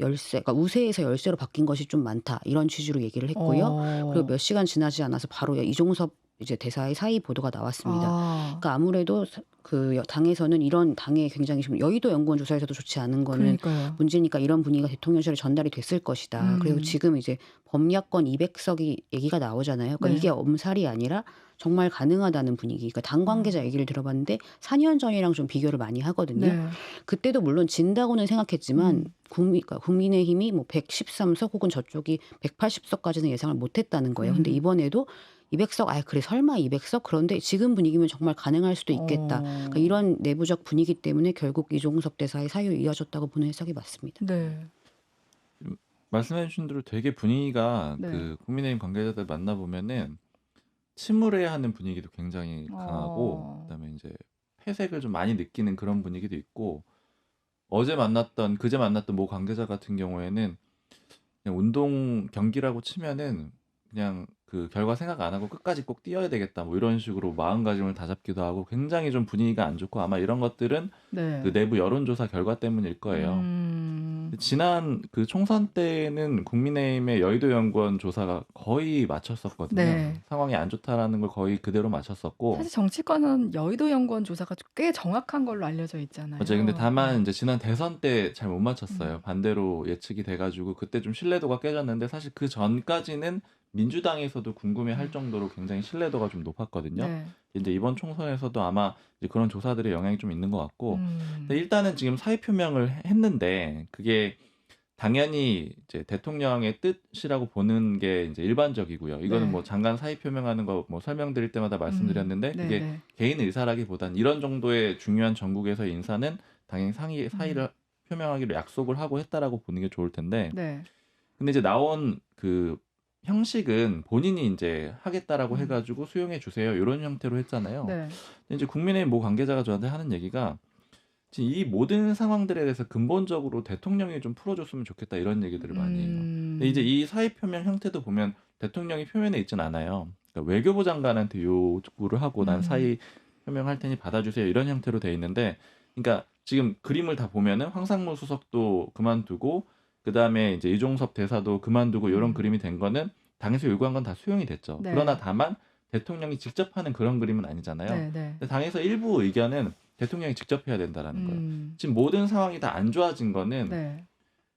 열세, 그러니까 우세에서 열세로 바뀐 것이 좀 많다 이런 취지로 얘기를 했고요. 그리고 몇 시간 지나지 않아서 바로 이종섭 이제 대사의 사의 보도가 나왔습니다. 그러니까 아무래도 그 당에서는 이런 당에 굉장히 지금 여의도 연구원 조사에서도 좋지 않은 거는 그러니까요. 문제니까 이런 분위기가 대통령실에 전달이 됐을 것이다. 그리고 지금 이제 범야권 200석이 얘기가 나오잖아요. 그러니까 네. 이게 엄살이 아니라 정말 가능하다는 분위기. 그러니까 당 관계자 얘기를 들어봤는데 4년 전이랑 좀 비교를 많이 하거든요. 네. 그때도 물론 진다고는 생각했지만 그러니까 국민의힘이 뭐 113석 혹은 저쪽이 180석까지는 예상을 못했다는 거예요. 근데 이번에도 200석, 그래 설마 200석? 그런데 지금 분위기면 정말 가능할 수도 있겠다. 그러니까 이런 내부적 분위기 때문에 결국 이종섭 대사의 사유에 이어졌다고 보는 해석이 맞습니다. 네. 말씀해 주신 대로 되게 분위기가 네. 그 국민의힘 관계자들 만나보면은 침울해하는 분위기도 굉장히 강하고 그다음에 이제 패색을 좀 많이 느끼는 그런 분위기도 있고 그제 만났던 모 관계자 같은 경우에는 그냥 운동 경기라고 치면은 그냥 그 결과 생각 안 하고 끝까지 꼭 뛰어야 되겠다 뭐 이런 식으로 마음가짐을 다잡기도 하고 굉장히 좀 분위기가 안 좋고 아마 이런 것들은 네. 그 내부 여론조사 결과 때문일 거예요. 지난 그 총선 때는 국민의힘의 여의도 연구원 조사가 거의 맞췄었거든요. 네. 상황이 안 좋다라는 걸 거의 그대로 맞췄었고. 사실 정치권은 여의도 연구원 조사가 꽤 정확한 걸로 알려져 있잖아요. 맞아요. 근데 다만 이제 지난 대선 때 잘 못 맞췄어요. 반대로 예측이 돼가지고 그때 좀 신뢰도가 깨졌는데 사실 그 전까지는 민주당에서도 궁금해할 정도로 굉장히 신뢰도가 좀 높았거든요. 네. 이제 이번 총선에서도 아마 이제 그런 조사들의 영향이 좀 있는 것 같고 근데 일단은 지금 사의 표명을 했는데 그게 당연히 이제 대통령의 뜻이라고 보는 게 이제 일반적이고요. 이거는 네. 뭐 장관 사의 표명하는 거 뭐 설명드릴 때마다 말씀드렸는데 그게 네네. 개인 의사라기보단 이런 정도의 중요한 전국에서의 인사는 당연히 사의를 표명하기로 약속을 하고 했다라고 보는 게 좋을 텐데 네. 근데 이제 나온 그 형식은 본인이 이제 하겠다라고 음. 해가지고 수용해 주세요 이런 형태로 했잖아요. 네. 근데 이제 국민의힘 모 관계자가 저한테 하는 얘기가 지금 이 모든 상황들에 대해서 근본적으로 대통령이 좀 풀어줬으면 좋겠다 이런 얘기들을 많이 해요. 근데 이제 이 사의 표명 형태도 보면 대통령이 표면에 있진 않아요. 그러니까 외교부 장관한테 요구를 하고 난 사의 표명할 테니 받아주세요 이런 형태로 돼 있는데, 그러니까 지금 그림을 다 보면은 황상무 수석도 그만두고 그 다음에 이제 이종섭 대사도 그만두고 이런 그림이 된 거는 당에서 요구한 건 다 수용이 됐죠. 네. 그러나 다만 대통령이 직접 하는 그런 그림은 아니잖아요. 네. 네. 근데 당에서 일부 의견은 대통령이 직접 해야 된다라는 거예요. 지금 모든 상황이 다 안 좋아진 거는 네.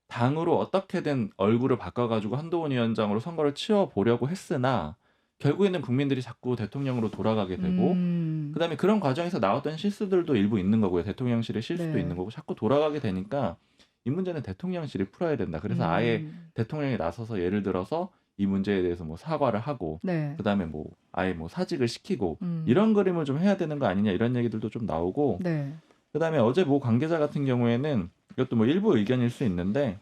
당으로 어떻게든 얼굴을 바꿔가지고 한동훈 위원장으로 선거를 치러보려고 했으나 결국에는 국민들이 자꾸 대통령으로 돌아가게 되고 그다음에 그런 과정에서 나왔던 실수들도 일부 있는 거고요. 대통령실의 실수도 네. 있는 거고 자꾸 돌아가게 되니까 이 문제는 대통령실이 풀어야 된다. 그래서 아예 대통령이 나서서 예를 들어서 이 문제에 대해서 뭐 사과를 하고 네. 그다음에 뭐 아예 뭐 사직을 시키고 이런 그림을 좀 해야 되는 거 아니냐 이런 얘기들도 좀 나오고 네. 그다음에 어제 모 관계자 같은 경우에는 이것도 뭐 일부 의견일 수 있는데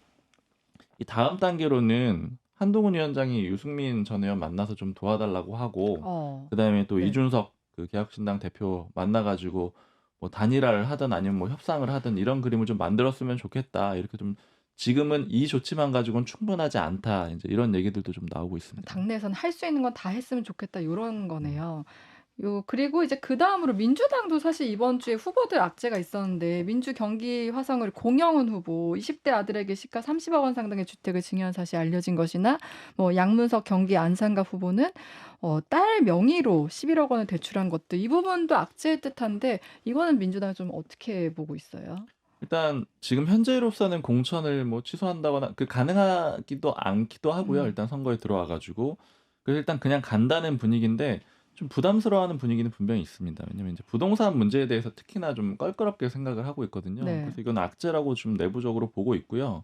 이 다음 단계로는 한동훈 위원장이 유승민 전 의원 만나서 좀 도와달라고 하고 그다음에 또 네. 이준석 그 개혁신당 대표 만나가지고 뭐 단일화를 하든 아니면 뭐 협상을 하든 이런 그림을 좀 만들었으면 좋겠다 이렇게 좀 지금은 이 조치만 가지고는 충분하지 않다 이제 이런 얘기들도 좀 나오고 있습니다. 당내에서는 할 수 있는 건 다 했으면 좋겠다 이런 거네요. 그리고 이제 그다음으로 민주당도 사실 이번 주에 후보들 악재가 있었는데 민주 경기 화성을 공영훈 후보 20대 아들에게 시가 30억 원 상당의 주택을 증여한 사실이 알려진 것이나 뭐 양문석 경기 안산갑 후보는 딸 명의로 11억 원을 대출한 것도 이 부분도 악재일 듯한데 이거는 민주당이 좀 어떻게 보고 있어요? 일단 지금 현재로서는 공천을 뭐 취소한다거나 그 가능하기도 않기도 하고요. 일단 선거에 들어와 가지고 그래서 일단 그냥 간다는 분위기인데 좀 부담스러워하는 분위기는 분명히 있습니다. 왜냐면 이제 부동산 문제에 대해서 특히나 좀 껄끄럽게 생각을 하고 있거든요. 네. 그래서 이건 악재라고 좀 내부적으로 보고 있고요.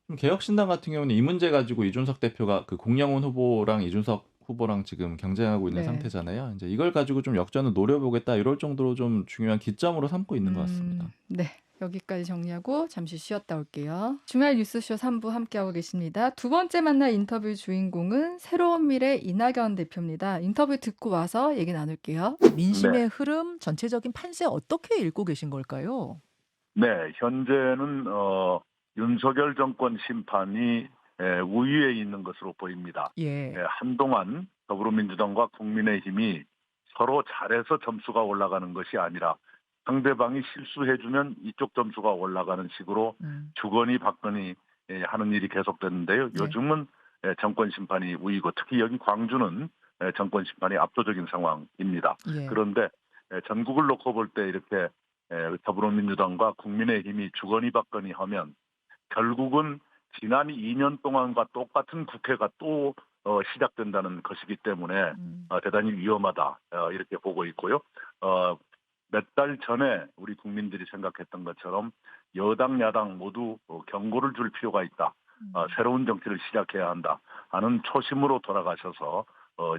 좀 개혁신당 같은 경우는 이 문제 가지고 이준석 대표가 그 공영훈 후보랑 이준석 후보랑 지금 경쟁하고 있는 네. 상태잖아요. 이제 이걸 가지고 좀 역전을 노려보겠다 이럴 정도로 좀 중요한 기점으로 삼고 있는 것 같습니다. 네. 여기까지 정리하고 잠시 쉬었다 올게요. 주말 뉴스쇼 3부 함께하고 계십니다. 두 번째 만날 인터뷰 주인공은 새로운 미래 이낙연 대표입니다. 인터뷰 듣고 와서 얘기 나눌게요. 민심의 흐름, 전체적인 판세 어떻게 읽고 계신 걸까요? 네, 현재는 윤석열 정권 심판이 우위에 있는 것으로 보입니다. 예. 한동안 더불어민주당과 국민의힘이 서로 잘해서 점수가 올라가는 것이 아니라 상대방이 실수해주면 이쪽 점수가 올라가는 식으로 주거니 받거니 하는 일이 계속됐는데요. 네. 요즘은 정권 심판이 우위고 특히 여기 광주는 정권 심판이 압도적인 상황입니다. 예. 그런데 전국을 놓고 볼 때 이렇게 더불어민주당과 국민의힘이 주거니 받거니 하면 결국은 지난 2년 동안과 똑같은 국회가 또 시작된다는 것이기 때문에 대단히 위험하다 이렇게 보고 있고요. 몇 달 전에 우리 국민들이 생각했던 것처럼 여당 야당 모두 경고를 줄 필요가 있다. 새로운 정치를 시작해야 한다 하는 초심으로 돌아가셔서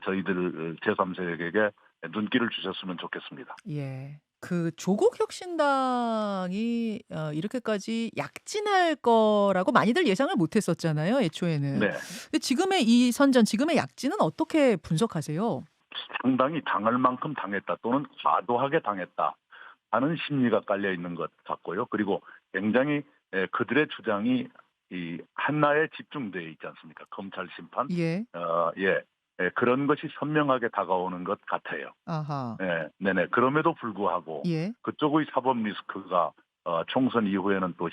저희들 제3세력에게 눈길을 주셨으면 좋겠습니다. 예. 그 조국 혁신당이 이렇게까지 약진할 거라고 많이들 예상을 못했었잖아요, 애초에는. 네. 근데 지금의 이 선전, 지금의 약진은 어떻게 분석하세요? 상당히 당할 만큼 당했다 또는 과도하게 당했다 하는 심리가 깔려 있는 것 같고요. 그리고 굉장히 그들의 주장이 이 한나에 집중되어 있지 않습니까? 검찰 심판. 예. 그런 것이 선명하게 다가오는 것 같아요. 아하. 네네. 그럼에도 불구하고 예. 그쪽의 사법 리스크가 총선 이후에는 또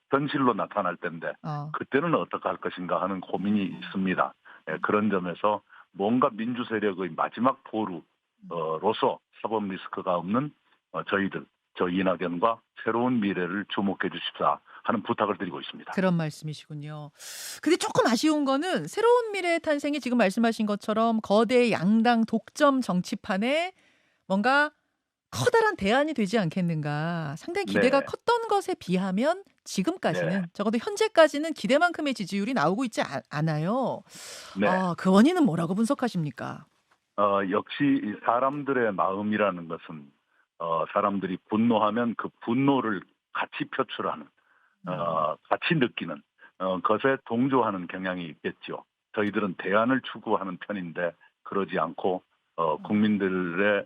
현실로 나타날 텐데 그때는 어떻게 할 것인가 하는 고민이 있습니다. 그런 점에서 뭔가 민주 세력의 마지막 보루로서 사법 리스크가 없는 저희들, 저 이낙연과 새로운 미래를 주목해 주십사 하는 부탁을 드리고 있습니다. 그런 말씀이시군요. 근데 조금 아쉬운 거는 새로운 미래의 탄생이 지금 말씀하신 것처럼 거대 양당 독점 정치판에 뭔가 커다란 대안이 되지 않겠는가. 상당히 기대가 네네. 컸던 것에 비하면 지금까지는 네. 적어도 현재까지는 기대만큼의 지지율이 나오고 있지 않아요. 네. 그 원인은 뭐라고 분석하십니까? 역시 이 사람들의 마음이라는 것은 사람들이 분노하면 그 분노를 같이 표출하는, 같이 느끼는 것에 동조하는 경향이 있겠죠. 저희들은 대안을 추구하는 편인데 그러지 않고 국민들의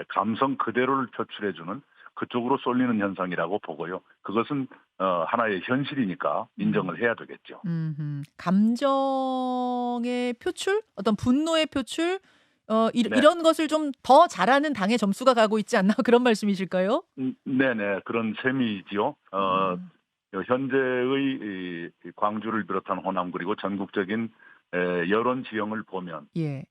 감성 그대로를 표출해주는 그쪽으로 쏠리는 현상이라고 보고요. 그것은 하나의 현실이니까 인정을 해야 되겠죠. 감정의 표출, 어떤 분노의 표출, 네. 이런 것을 좀 더 잘하는 당의 점수가 가고 있지 않나 그런 말씀이실까요? 네네. 그런 셈이지요. 현재의 이 광주를 비롯한 호남 그리고 전국적인 여론 지형을 보면 예.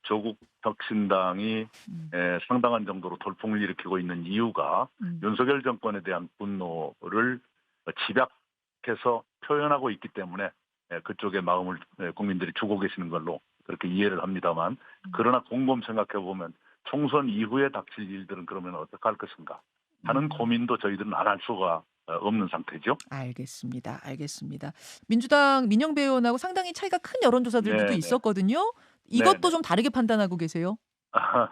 조국 혁신당이 음. 상당한 정도로 돌풍을 일으키고 있는 이유가 윤석열 정권에 대한 분노를 집약해서 표현하고 있기 때문에 그쪽의 마음을 국민들이 주고 계시는 걸로 그렇게 이해를 합니다만, 그러나 곰곰 생각해 보면 총선 이후에 닥칠 일들은 그러면 어떻게 할 것인가 하는 고민도 저희들은 안 할 수가 없는 상태죠. 알겠습니다. 알겠습니다. 민주당 민영배 의원하고 상당히 차이가 큰 여론조사들도 네네. 있었거든요. 이것도 네네. 좀 다르게 판단하고 계세요?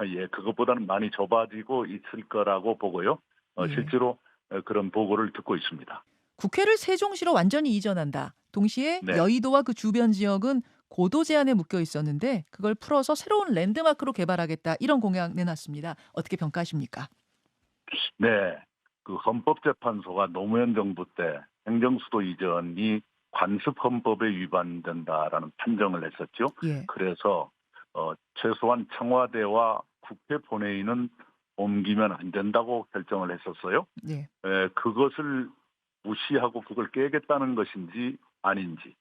예, 그것보다는 많이 좁아지고 있을 거라고 보고요. 예. 실제로 그런 보고를 듣고 있습니다. 국회를 세종시로 완전히 이전한다. 동시에 네. 여의도와 그 주변 지역은 고도 제한에 묶여 있었는데 그걸 풀어서 새로운 랜드마크로 개발하겠다. 이런 공약 내놨습니다. 어떻게 평가하십니까? 네, 그 헌법재판소가 노무현 정부 때 행정수도 이전이 관습 헌법에 위반된다라는 판정을 했었죠. 예. 그래서 최소한 청와대와 국회 본회의는 옮기면 안 된다고 결정을 했었어요. 예. 그것을 무시하고 그걸 깨겠다는 것인지 아닌지.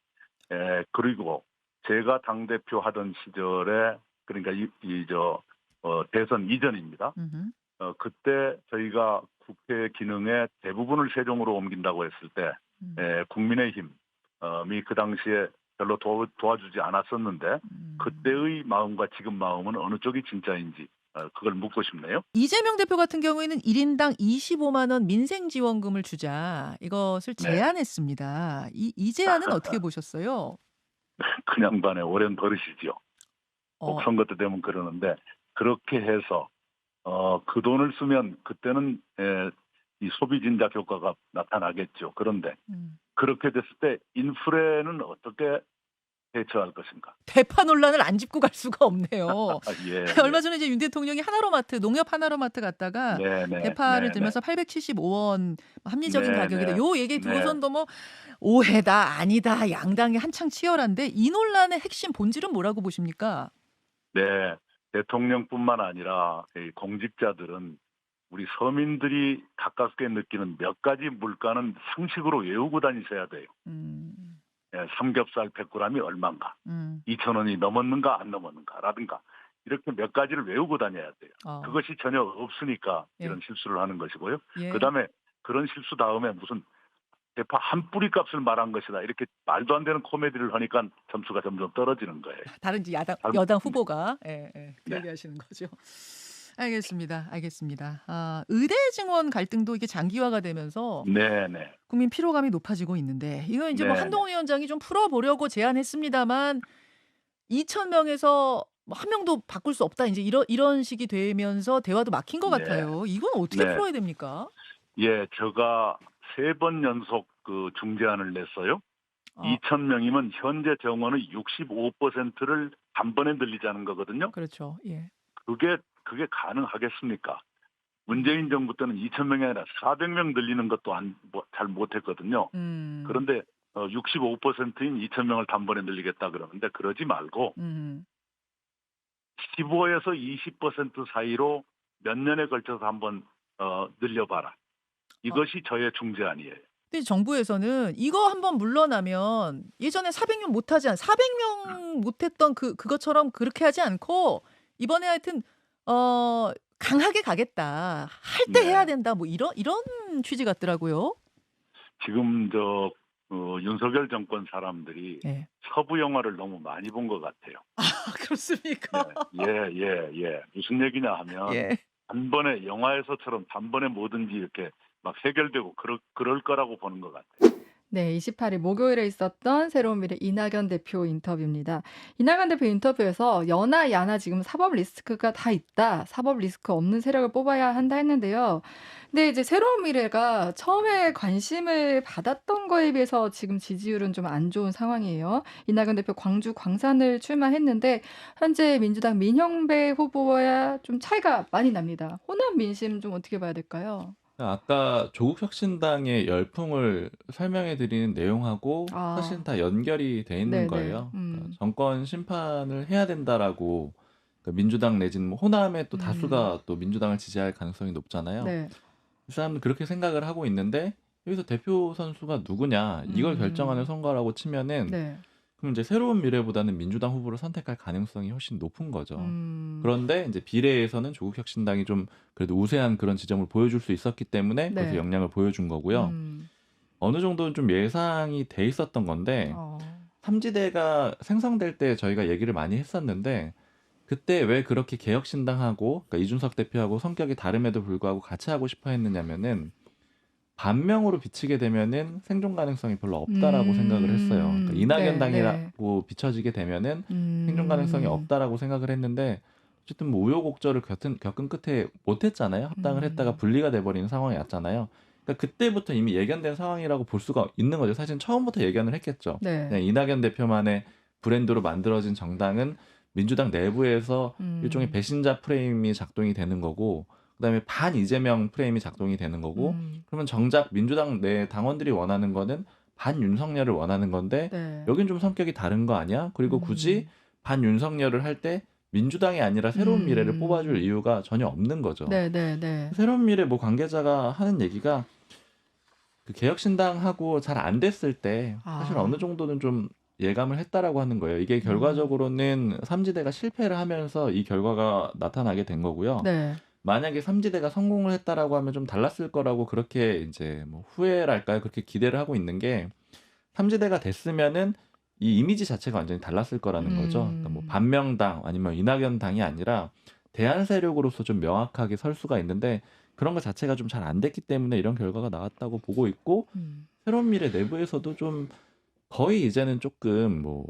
그리고 제가 당대표 하던 시절에, 그러니까 대선 이전입니다. 그때 저희가 국회 기능의 대부분을 세종으로 옮긴다고 했을 때 국민의힘이 그 당시에 별로 도와주지 않았었는데 그때의 마음과 지금 마음은 어느 쪽이 진짜인지 그걸 묻고 싶네요. 이재명 대표 같은 경우에는 1인당 25만 원 민생지원금을 주자 이것을 네. 제안했습니다. 이 제안은 어떻게 보셨어요? 그 양반의 오랜 버릇이죠. 꼭 선거 때 되면 그러는데, 그렇게 해서 그 돈을 쓰면 그때는 이 소비 진작 효과가 나타나겠죠. 그런데 그렇게 됐을 때 인플레는 어떻게 대처할 것인가? 대파 논란을 안 짚고 갈 수가 없네요. 예, 얼마 전에 이제 윤 대통령이 하나로마트, 농협 하나로마트 갔다가 대파를 들면서 875원 합리적인 가격이다. 요 얘기 두고선도 뭐 오해다 아니다 양당이 한창 치열한데 이 논란의 핵심 본질은 뭐라고 보십니까? 네, 대통령뿐만 아니라 공직자들은 우리 서민들이 가깝게 느끼는 몇 가지 물가는 상식으로 외우고 다니셔야 돼요. 삼겹살 100g이 얼마인가, 2,000원이 넘었는가 안 넘었는가라든가 이렇게 몇 가지를 외우고 다녀야 돼요. 그것이 전혀 없으니까 이런 실수를 하는 것이고요. 그다음에 그런 실수 다음에 무슨 대파 한 뿌리 값을 말한 것이다 이렇게 말도 안 되는 코미디를 하니까 점수가 점점 떨어지는 거예요. 다른 여당 후보가 그 얘기하시는 거죠. 알겠습니다. 의대 증원 갈등도 이게 장기화가 되면서 국민 피로감이 높아지고 있는데 이거 이제 뭐 한동훈 위원장이 좀 풀어보려고 제안했습니다만 2,000명에서 한 명도 바꿀 수 없다 이제 이런 식이 되면서 대화도 막힌 것 같아요. 이건 어떻게 풀어야 됩니까? 예, 제가 3번 연속 그 중재안을 냈어요. 2,000명이면 현재 정원의 65%를 단번에 늘리자는 거거든요. 그렇죠. 예. 그게 가능하겠습니까? 문재인 정부 때는 2,000명이 아니라 400명 늘리는 것도 잘 못했거든요. 그런데 65%인 2,000명을 단번에 늘리겠다 그러는데 그러지 말고 15에서 20% 사이로 몇 년에 걸쳐서 한번 늘려봐라. 이것이 저의 중재안이에요. 근데 정부에서는 이거 한번 물러나면 예전에 400명 못했던 그것처럼 그렇게 하지 않고 이번에 하여튼 강하게 가겠다. 할 때 해야 된다. 뭐 이런 취지 같더라고요. 지금 윤석열 정권 사람들이 서부 영화를 너무 많이 본 것 같아요. 그렇습니까? 예. 무슨 얘기냐 하면 단번에 영화에서처럼 단번에 뭐든지 이렇게 막 해결되고 그럴 거라고 보는 것 같아요. 네, 28일 목요일에 있었던 새로운 미래 이낙연 대표 인터뷰입니다. 이낙연 대표 인터뷰에서 여나 야나 지금 사법 리스크가 다 있다. 사법 리스크 없는 세력을 뽑아야 한다 했는데요. 근데 이제 새로운 미래가 처음에 관심을 받았던 거에 비해서 지금 지지율은 좀 안 좋은 상황이에요. 이낙연 대표 광주 광산을 출마했는데 현재 민주당 민형배 후보와 좀 차이가 많이 납니다. 호남 민심 좀 어떻게 봐야 될까요? 아까 조국 혁신당의 열풍을 설명해 드리는 내용하고 사실 아, 다 연결이 돼 있는 네네. 거예요. 그러니까 정권 심판을 해야 된다라고 그러니까 민주당 내지는 뭐 호남의 또 다수가 또 민주당을 지지할 가능성이 높잖아요. 네. 그 사람은 그렇게 생각을 하고 있는데 여기서 대표 선수가 누구냐 이걸 결정하는 선거라고 치면은 네. 그럼 이제 새로운 미래보다는 민주당 후보를 선택할 가능성이 훨씬 높은 거죠. 음. 그런데 이제 비례에서는 조국 혁신당이 좀 그래도 우세한 그런 지점을 보여줄 수 있었기 때문에 네. 그래서 역량을 보여준 거고요. 어느 정도는 좀 예상이 돼 있었던 건데 삼지대가 생성될 때 저희가 얘기를 많이 했었는데 그때 왜 그렇게 개혁신당하고 그러니까 이준석 대표하고 성격이 다름에도 불구하고 같이 하고 싶어 했느냐면은 반명으로 비치게 되면은 생존 가능성이 별로 없다라고 생각을 했어요. 그러니까 이낙연 네, 당이라고 비춰지게 되면은 생존 가능성이 없다라고 생각을 했는데 어쨌든 뭐 우여곡절을 겪은 끝에 못했잖아요. 합당을 했다가 분리가 돼버리는 상황이 왔잖아요. 그러니까 그때부터 이미 예견된 상황이라고 볼 수가 있는 거죠. 사실 처음부터 예견을 했겠죠. 네. 그냥 이낙연 대표만의 브랜드로 만들어진 정당은 민주당 내부에서 일종의 배신자 프레임이 작동이 되는 거고 그다음에 반 이재명 프레임이 작동이 되는 거고 그러면 정작 민주당 내 당원들이 원하는 거는 반 윤석열을 원하는 건데 네. 여긴 좀 성격이 다른 거 아니야? 그리고 굳이 반 윤석열을 할 때 민주당이 아니라 새로운 미래를 뽑아줄 이유가 전혀 없는 거죠. 네, 네, 네. 새로운 미래 뭐 관계자가 하는 얘기가 그 개혁신당하고 잘 안 됐을 때 사실 어느 정도는 좀 예감을 했다라고 하는 거예요. 이게 결과적으로는 삼지대가 실패를 하면서 이 결과가 나타나게 된 거고요. 네. 만약에 삼지대가 성공을 했다라고 하면 좀 달랐을 거라고 그렇게 이제 뭐 후회랄까요? 그렇게 기대를 하고 있는 게 삼지대가 됐으면은 이 이미지 자체가 완전히 달랐을 거라는 거죠. 그러니까 뭐 반명당 아니면 이낙연 당이 아니라 대안 세력으로서 좀 명확하게 설 수가 있는데 그런 것 자체가 좀 잘 안 됐기 때문에 이런 결과가 나왔다고 보고 있고 새로운 미래 내부에서도 좀 거의 이제는 조금 뭐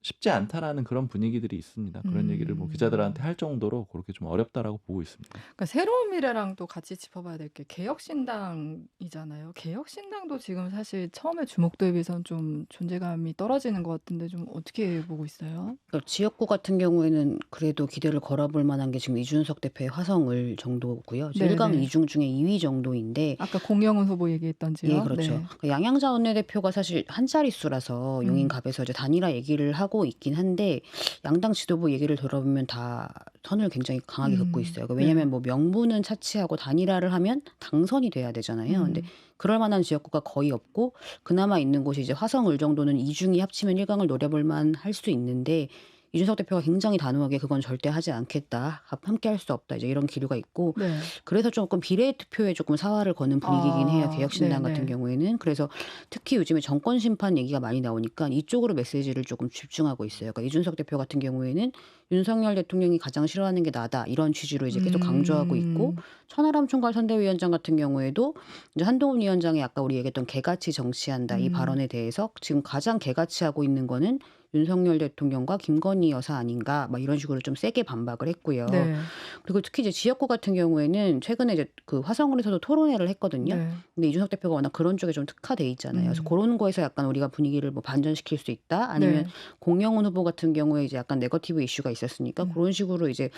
쉽지 않다라는 그런 분위기들이 있습니다. 그런 얘기를 뭐 기자들한테 할 정도로 그렇게 좀 어렵다라고 보고 있습니다. 그러니까 새로운 미래랑 또 같이 짚어봐야 될 게 개혁신당이잖아요. 개혁신당도 지금 사실 처음에 주목도에 비해서는 좀 존재감이 떨어지는 것 같은데 좀 어떻게 보고 있어요? 그러니까 지역구 같은 경우에는 그래도 기대를 걸어볼 만한 게 지금 이준석 대표의 화성을 정도고요. 네네. 1강 2중 중에 2위 정도인데 아까 공영훈 후보 얘기했던지요. 예, 그렇죠. 네. 그러니까 양양자 원내대표가 사실 한 자릿수라서 용인갑에서 이제 단일화 얘기를 하고 있긴 한데 양당 지도부 얘기를 들어보면 다 선을 굉장히 강하게 긋고 있어요. 그러니까 왜냐하면 뭐 명분은 차치하고 단일화를 하면 당선이 돼야 되잖아요. 근데 그럴 만한 지역구가 거의 없고 그나마 있는 곳이 이제 화성을 정도는 2중이 합치면 1강을 노려볼 만할 수 있는데 이준석 대표가 굉장히 단호하게 그건 절대 하지 않겠다. 함께 할 수 없다. 이제 이런 기류가 있고 네. 그래서 조금 비례투표에 조금 사활을 거는 분위기이긴 해요. 개혁신당 네네. 같은 경우에는. 그래서 특히 요즘에 정권 심판 얘기가 많이 나오니까 이쪽으로 메시지를 조금 집중하고 있어요. 그러니까 이준석 대표 같은 경우에는 윤석열 대통령이 가장 싫어하는 게 나다. 이런 취지로 이제 계속 강조하고 있고 천하람 총괄 선대위원장 같은 경우에도 이제 한동훈 위원장이 아까 우리 얘기했던 개같이 정치한다. 이 발언에 대해서 지금 가장 개같이 하고 있는 거는 윤석열 대통령과 김건희 여사 아닌가 막 이런 식으로 좀 세게 반박을 했고요. 네. 그리고 특히 이제 지역구 같은 경우에는 최근에 이제 그 화성을에서도 토론회를 했거든요. 네. 근데 이준석 대표가 워낙 그런 쪽에 좀 특화돼 있잖아요. 그래서 그런 거에서 약간 우리가 분위기를 뭐 반전시킬 수 있다. 아니면 네. 공영훈 후보 같은 경우에 이제 약간 네거티브 이슈가 있었으니까 그런 식으로 이제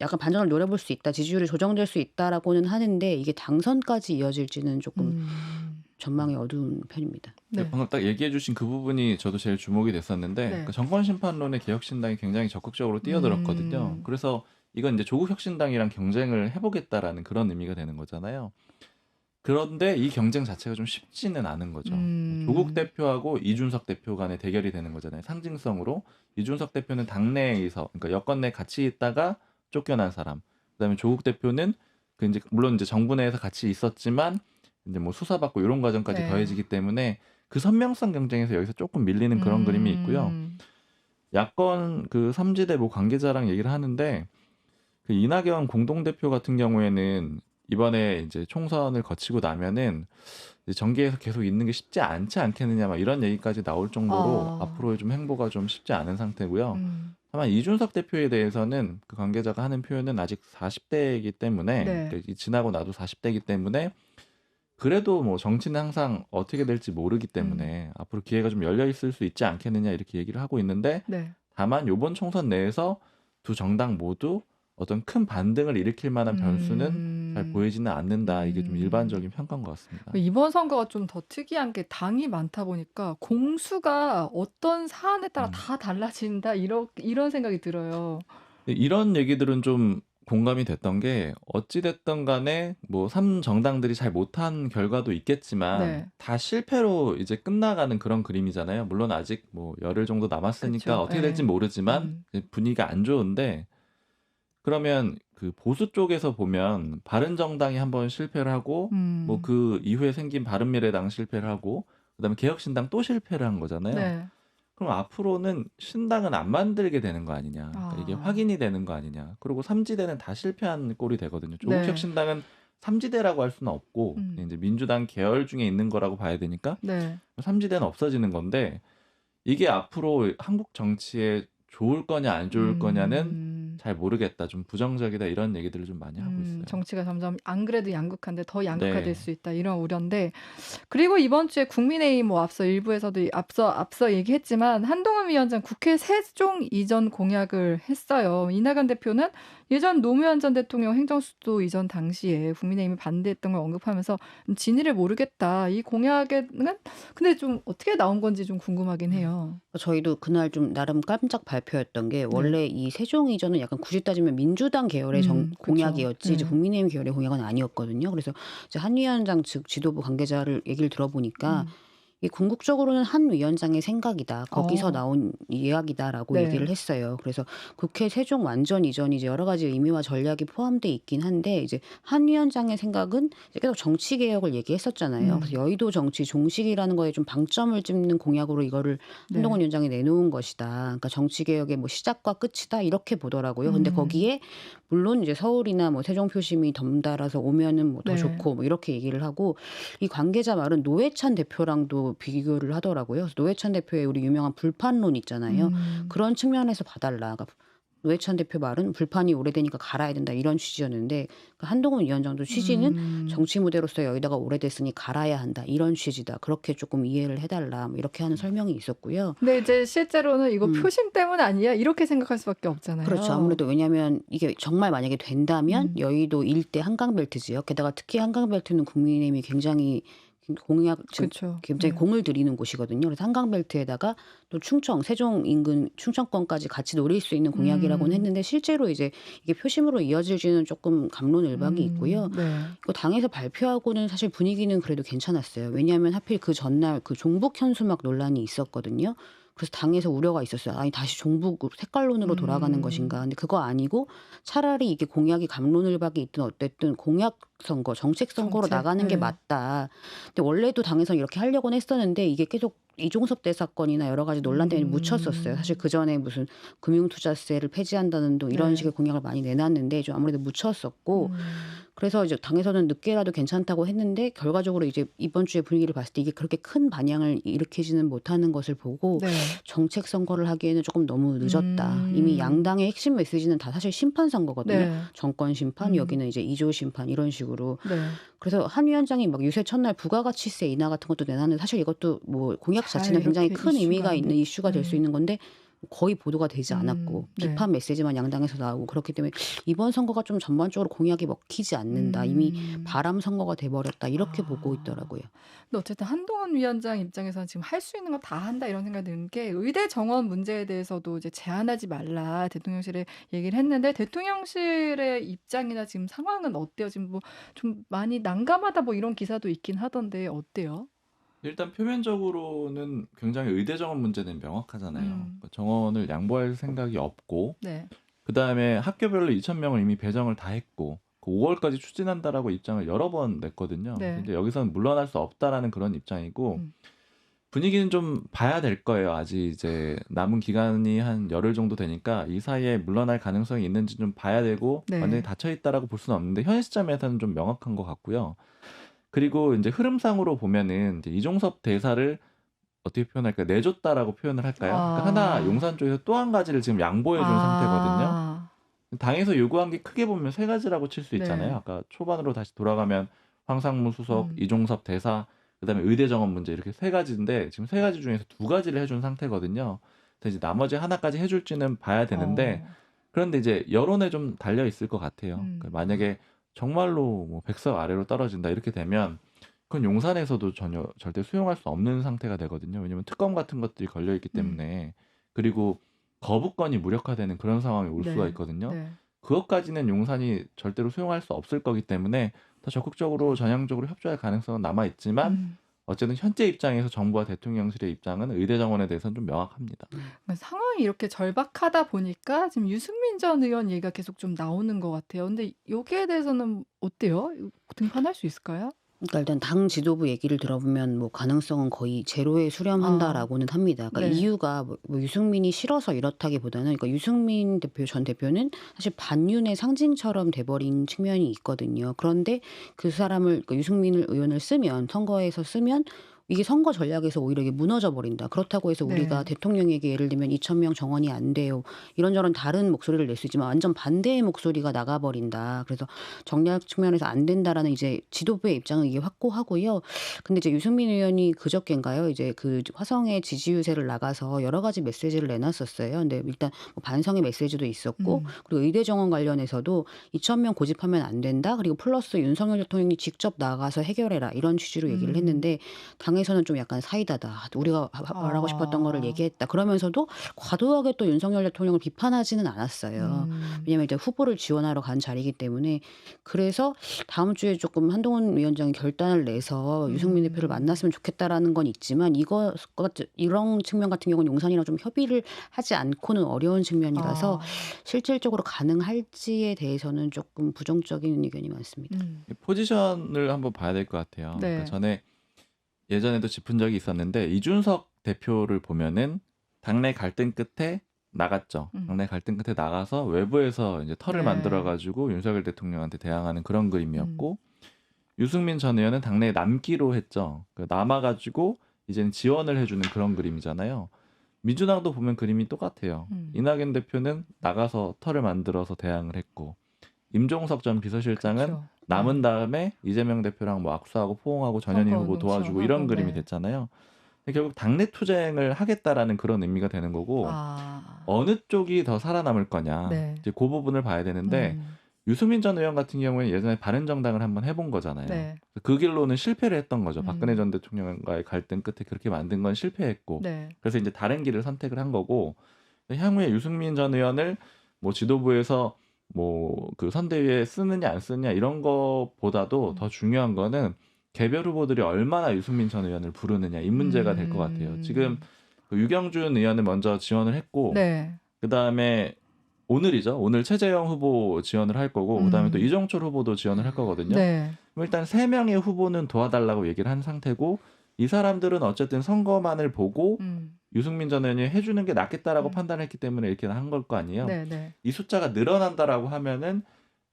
약간 반전을 노려볼 수 있다. 지지율이 조정될 수 있다라고는 하는데 이게 당선까지 이어질지는 조금 전망이 어두운 편입니다. 네. 방금 딱 얘기해 주신 그 부분이 저도 제일 주목이 됐었는데 네. 그 정권 심판론에 개혁신당이 굉장히 적극적으로 뛰어들었거든요. 그래서 이건 이제 조국 혁신당이랑 경쟁을 해보겠다라는 그런 의미가 되는 거잖아요. 그런데 이 경쟁 자체가 좀 쉽지는 않은 거죠. 조국 대표하고 이준석 대표 간의 대결이 되는 거잖아요. 상징성으로 이준석 대표는 당내에서 그러니까 여권 내 같이 있다가 쫓겨난 사람. 그다음에 조국 대표는 그 이제 물론 이제 정부 내에서 같이 있었지만 이제 뭐 수사받고 이런 과정까지 네. 더해지기 때문에 그 선명성 경쟁에서 여기서 조금 밀리는 그런 그림이 있고요. 야권 그 삼지대 뭐 관계자랑 얘기를 하는데 그 이낙연 공동대표 같은 경우에는 이번에 이제 총선을 거치고 나면은 이제 정계에서 계속 있는 게 쉽지 않지 않겠느냐 막 이런 얘기까지 나올 정도로 앞으로의 좀 행보가 좀 쉽지 않은 상태고요. 다만 이준석 대표에 대해서는 그 관계자가 하는 표현은 아직 40대이기 때문에 네. 그러니까 지나고 나도 40대이기 때문에 그래도 뭐 정치는 항상 어떻게 될지 모르기 때문에 앞으로 기회가 좀 열려 있을 수 있지 않겠느냐 이렇게 얘기를 하고 있는데 네. 다만 이번 총선 내에서 두 정당 모두 어떤 큰 반등을 일으킬 만한 변수는 잘 보이지는 않는다. 이게 좀 일반적인 평가인 것 같습니다. 이번 선거가 좀 더 특이한 게 당이 많다 보니까 공수가 어떤 사안에 따라 다 달라진다 이런 생각이 들어요. 이런 얘기들은 좀 공감이 됐던 게 어찌 됐든 간에 뭐 3정당들이 잘 못한 결과도 있겠지만 네. 다 실패로 이제 끝나가는 그런 그림이잖아요. 물론 아직 뭐 열흘 정도 남았으니까 그쵸. 어떻게 예. 될지 모르지만 분위기가 안 좋은데 그러면 그 보수 쪽에서 보면 바른정당이 한번 실패를 하고 뭐 그 이후에 생긴 바른미래당 실패를 하고 그다음에 개혁신당 또 실패를 한 거잖아요. 네. 그럼 앞으로는 신당은 안 만들게 되는 거 아니냐. 그러니까 이게 확인이 되는 거 아니냐. 그리고 삼지대는 다 실패한 꼴이 되거든요. 네. 조국혁신당은 삼지대라고 할 수는 없고 이제 민주당 계열 중에 있는 거라고 봐야 되니까 네. 삼지대는 없어지는 건데 이게 앞으로 한국 정치에 좋을 거냐 안 좋을 거냐는 잘 모르겠다. 좀 부정적이다 이런 얘기들을 좀 많이 하고 있어요. 정치가 점점 안 그래도 양극화인데 더 양극화될 네. 수 있다 이런 우려인데 그리고 이번 주에 국민의힘 뭐 앞서 일부에서도 앞서 얘기했지만 한동훈 위원장 국회 세종 이전 공약을 했어요. 이낙연 대표는 예전 노무현 전 대통령 행정수도 이전 당시에 국민의힘이 반대했던 걸 언급하면서 진위를 모르겠다. 이 공약에는 근데 좀 어떻게 나온 건지 좀 궁금하긴 해요. 저희도 그날 좀 나름 깜짝 발표였던 게 원래 이 세종 이전은 약간 굳이 따지면 민주당 계열의 공약이었지 이제 국민의힘 계열의 공약은 아니었거든요. 그래서 이제 한 위원장 측 지도부 관계자를 얘기를 들어보니까 이 궁극적으로는 한 위원장의 생각이다. 거기서 나온 이야기다라고 네. 얘기를 했어요. 그래서 국회 세종 완전 이전이 이제 여러 가지 의미와 전략이 포함돼 있긴 한데 이제 한 위원장의 생각은 이제 계속 정치 개혁을 얘기했었잖아요. 그래서 여의도 정치 종식이라는 거에 좀 방점을 찍는 공약으로 이거를 한동훈 위원장이 내놓은 것이다. 그러니까 정치 개혁의 뭐 시작과 끝이다 이렇게 보더라고요. 근데 거기에 물론 이제 서울이나 뭐 세종 표심이 덤달아서 오면은 뭐 더 네. 좋고 뭐 이렇게 얘기를 하고 이 관계자 말은 노회찬 대표랑도 비교를 하더라고요. 그래서 노회찬 대표의 우리 유명한 불판론 있잖아요. 그런 측면에서 봐달라. 그러니까 노회찬 대표 말은 불판이 오래되니까 갈아야 된다 이런 취지였는데 그러니까 한동훈 위원장도 취지는 정치 무대로서 여의도가 오래됐으니 갈아야 한다 이런 취지다. 그렇게 조금 이해를 해달라 뭐 이렇게 하는 설명이 있었고요. 근데 이제 실제로는 이거 표심 때문 아니야? 이렇게 생각할 수밖에 없잖아요. 그렇죠. 아무래도 왜냐하면 이게 정말 만약에 된다면 여의도 일대 한강벨트 지역 게다가 특히 한강벨트는 국민의힘이 굉장히 공약 그쵸. 굉장히 공을 들이는 곳이거든요. 그래서 한강벨트에다가 또 충청, 세종 인근 충청권까지 같이 노릴 수 있는 공약이라고는 했는데 실제로 이제 이게 표심으로 이어질지는 조금 갑론을박이 있고요. 네. 그 당에서 발표하고는 사실 분위기는 그래도 괜찮았어요. 왜냐하면 하필 그 전날 그 종북 현수막 논란이 있었거든요. 그래서 당에서 우려가 있었어요. 아니 다시 종북 색깔론으로 돌아가는 것인가. 근데 그거 아니고 차라리 이게 공약이 갑론을박이 있든 어쨌든 공약 선거, 정책 선거로 나가는 게 맞다. 근데 원래도 당에서 이렇게 하려고는 했었는데 이게 계속 이종섭 대사건이나 여러 가지 논란 때문에 묻혔었어요. 사실 그 전에 무슨 금융투자세를 폐지한다는 등 이런 식의 공약을 많이 내놨는데 좀 아무래도 묻혔었고 그래서 이제 당에서는 늦게라도 괜찮다고 했는데 결과적으로 이제 이번 주에 분위기를 봤을 때 이게 그렇게 큰 반향을 일으키지는 못하는 것을 보고 정책 선거를 하기에는 조금 너무 늦었다. 이미 양당의 핵심 메시지는 다 사실 심판 선거거든요. 네. 정권 심판, 여기는 이제 2조 심판 이런 식으로. 네. 그래서 한 위원장이 막 유세 첫날 부가가치세 인하 같은 것도 내놨는데 사실 이것도 뭐 공약 자체는 굉장히 큰 의미가 있는 이슈가 될 수 있는 건데 거의 보도가 되지 않았고 비판 메시지만 양당에서 나오고 그렇기 때문에 이번 선거가 좀 전반적으로 공약이 먹히지 않는다. 이미 바람 선거가 돼버렸다. 이렇게 보고 있더라고요. 근데 어쨌든 한동훈 위원장 입장에서는 지금 할 수 있는 거 다 한다 이런 생각이 드는 게 의대 정원 문제에 대해서도 이제 제한하지 말라 대통령실에 얘기를 했는데 대통령실의 입장이나 지금 상황은 어때요? 지금 뭐 좀 많이 난감하다 뭐 이런 기사도 있긴 하던데 어때요? 일단 표면적으로는 굉장히 의대 정원 문제는 명확하잖아요. 그러니까 정원을 양보할 생각이 없고 네. 그다음에 학교별로 2,000명을 이미 배정을 다 했고 그 5월까지 추진한다라고 입장을 여러 번 냈거든요. 네. 근데 여기서는 물러날 수 없다라는 그런 입장이고 분위기는 좀 봐야 될 거예요. 아직 이제 남은 기간이 한 열흘 정도 되니까 이 사이에 물러날 가능성이 있는지 좀 봐야 되고 네. 완전히 닫혀 있다라고 볼 수는 없는데 현 시점에서는 좀 명확한 것 같고요. 그리고 이제 흐름상으로 보면은 이제 이종섭 대사를 어떻게 표현할까요? 내줬다라고 표현을 할까요? 그러니까 하나 용산 쪽에서 또 한 가지를 지금 양보해 준 상태거든요. 당에서 요구한 게 크게 보면 세 가지라고 칠 수 있잖아요. 네. 아까 초반으로 다시 돌아가면 황상무 수석, 이종섭 대사, 그다음에 의대 정원 문제 이렇게 세 가지인데 지금 세 가지 중에서 두 가지를 해준 상태거든요. 그래서 이제 나머지 하나까지 해줄지는 봐야 되는데 그런데 이제 여론에 좀 달려 있을 것 같아요. 그러니까 만약에 정말로 뭐 100석 아래로 떨어진다 이렇게 되면 그건 용산에서도 전혀 절대 수용할 수 없는 상태가 되거든요. 왜냐하면 특검 같은 것들이 걸려 있기 때문에 그리고 거부권이 무력화되는 그런 상황이 올 수가 네. 있거든요. 네. 그것까지는 용산이 절대로 수용할 수 없을 거기 때문에 더 적극적으로 전향적으로 협조할 가능성은 남아 있지만 어쨌든 현재 입장에서 정부와 대통령실의 입장은 의대 정원에 대해서는 좀 명확합니다. 상황이 이렇게 절박하다 보니까 지금 유승민 전 의원 얘기가 계속 좀 나오는 것 같아요. 근데 여기에 대해서는 어때요? 등판할 수 있을까요? 그러니까 일단 당 지도부 얘기를 들어보면 뭐 가능성은 거의 제로에 수렴한다라고는 합니다. 그러니까 네. 이유가 뭐 유승민이 싫어서 이렇다기보다는 그러니까 유승민 전 대표는 사실 반윤의 상징처럼 돼버린 측면이 있거든요. 그런데 그 사람을 그러니까 유승민 의원을 쓰면 선거에서 쓰면 이게 선거 전략에서 오히려 이게 무너져 버린다. 그렇다고 해서 우리가 네. 대통령에게 예를 들면 2,000명 정원이 안 돼요. 이런저런 다른 목소리를 낼 수 있지만 완전 반대의 목소리가 나가버린다. 그래서 정략 측면에서 안 된다라는 이제 지도부의 입장은 이게 확고하고요. 근데 이제 유승민 의원이 그저께인가요? 이제 그 화성의 지지 유세를 나가서 여러 가지 메시지를 내놨었어요. 근데 일단 뭐 반성의 메시지도 있었고 그리고 의대 정원 관련해서도 2,000명 고집하면 안 된다. 그리고 플러스 윤석열 대통령이 직접 나가서 해결해라. 이런 취지로 얘기를 했는데 당에서는 좀 약간 사이다다. 우리가 말하고 싶었던 거를 얘기했다. 그러면서도 과도하게 또 윤석열 대통령을 비판하지는 않았어요. 왜냐하면 이제 후보를 지원하러 간 자리이기 때문에 그래서 다음 주에 조금 한동훈 위원장이 결단을 내서 유승민 대표를 만났으면 좋겠다라는 건 있지만 이런 측면 같은 경우는 용산이랑 좀 협의를 하지 않고는 어려운 측면이라서 실질적으로 가능할지에 대해서는 조금 부정적인 의견이 많습니다. 포지션을 한번 봐야 될 것 같아요. 네. 그러니까 전에 예전에도 짚은 적이 있었는데 이준석 대표를 보면은 당내 갈등 끝에 나갔죠. 당내 갈등 끝에 나가서 외부에서 이제 털을 네. 만들어가지고 윤석열 대통령한테 대항하는 그런 그림이었고 유승민 전 의원은 당내에 남기로 했죠. 남아가지고 이제는 지원을 해주는 그런 그림이잖아요. 민주당도 보면 그림이 똑같아요. 이낙연 대표는 나가서 털을 만들어서 대항을 했고 임종석 전 비서실장은 그렇죠. 남은 다음에 이재명 대표랑 뭐 악수하고 포옹하고 전현희 후보 선거운동 도와주고 이런 지원하고, 그림이 네. 됐잖아요. 근데 결국 당내 투쟁을 하겠다라는 그런 의미가 되는 거고 어느 쪽이 더 살아남을 거냐 네. 이제 그 부분을 봐야 되는데 유승민 전 의원 같은 경우에는 예전에 바른정당을 한번 해본 거잖아요. 네. 그 길로는 실패를 했던 거죠. 박근혜 전 대통령과의 갈등 끝에 그렇게 만든 건 실패했고 네. 그래서 이제 다른 길을 선택을 한 거고 향후에 유승민 전 의원을 뭐 지도부에서 뭐 그 선대위에 쓰느냐 안 쓰느냐 이런 거보다도 더 중요한 거는 개별 후보들이 얼마나 유승민 전 의원을 부르느냐 이 문제가 될 것 같아요. 지금 그 유경준 의원을 먼저 지원을 했고 네. 그다음에 오늘이죠. 오늘 최재형 후보 지원을 할 거고 그다음에 또 이정철 후보도 지원을 할 거거든요. 네. 그럼 일단 3명의 후보는 도와달라고 얘기를 한 상태고 이 사람들은 어쨌든 선거만을 보고 유승민 전 의원이 해주는 게 낫겠다라고 판단했기 때문에 이렇게 한 걸 거 아니에요. 네. 네. 이 숫자가 늘어난다라고 하면은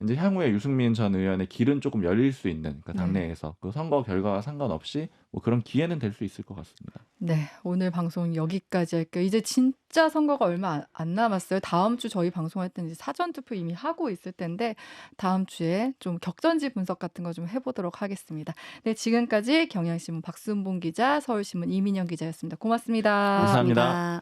이제 향후에 유승민 전 의원의 길은 조금 열릴 수 있는 그러니까 당내에서 그 선거 결과와 상관없이 뭐 그런 기회는 될 수 있을 것 같습니다. 네, 오늘 방송 여기까지 할게요. 이제 진짜 선거가 얼마 안 남았어요. 다음 주 저희 방송할 때는 이제 사전 투표 이미 하고 있을 텐데 다음 주에 좀 격전지 분석 같은 거 좀 해보도록 하겠습니다. 네, 지금까지 경향신문 박순봉 기자, 서울신문 이민영 기자였습니다. 고맙습니다. 감사합니다.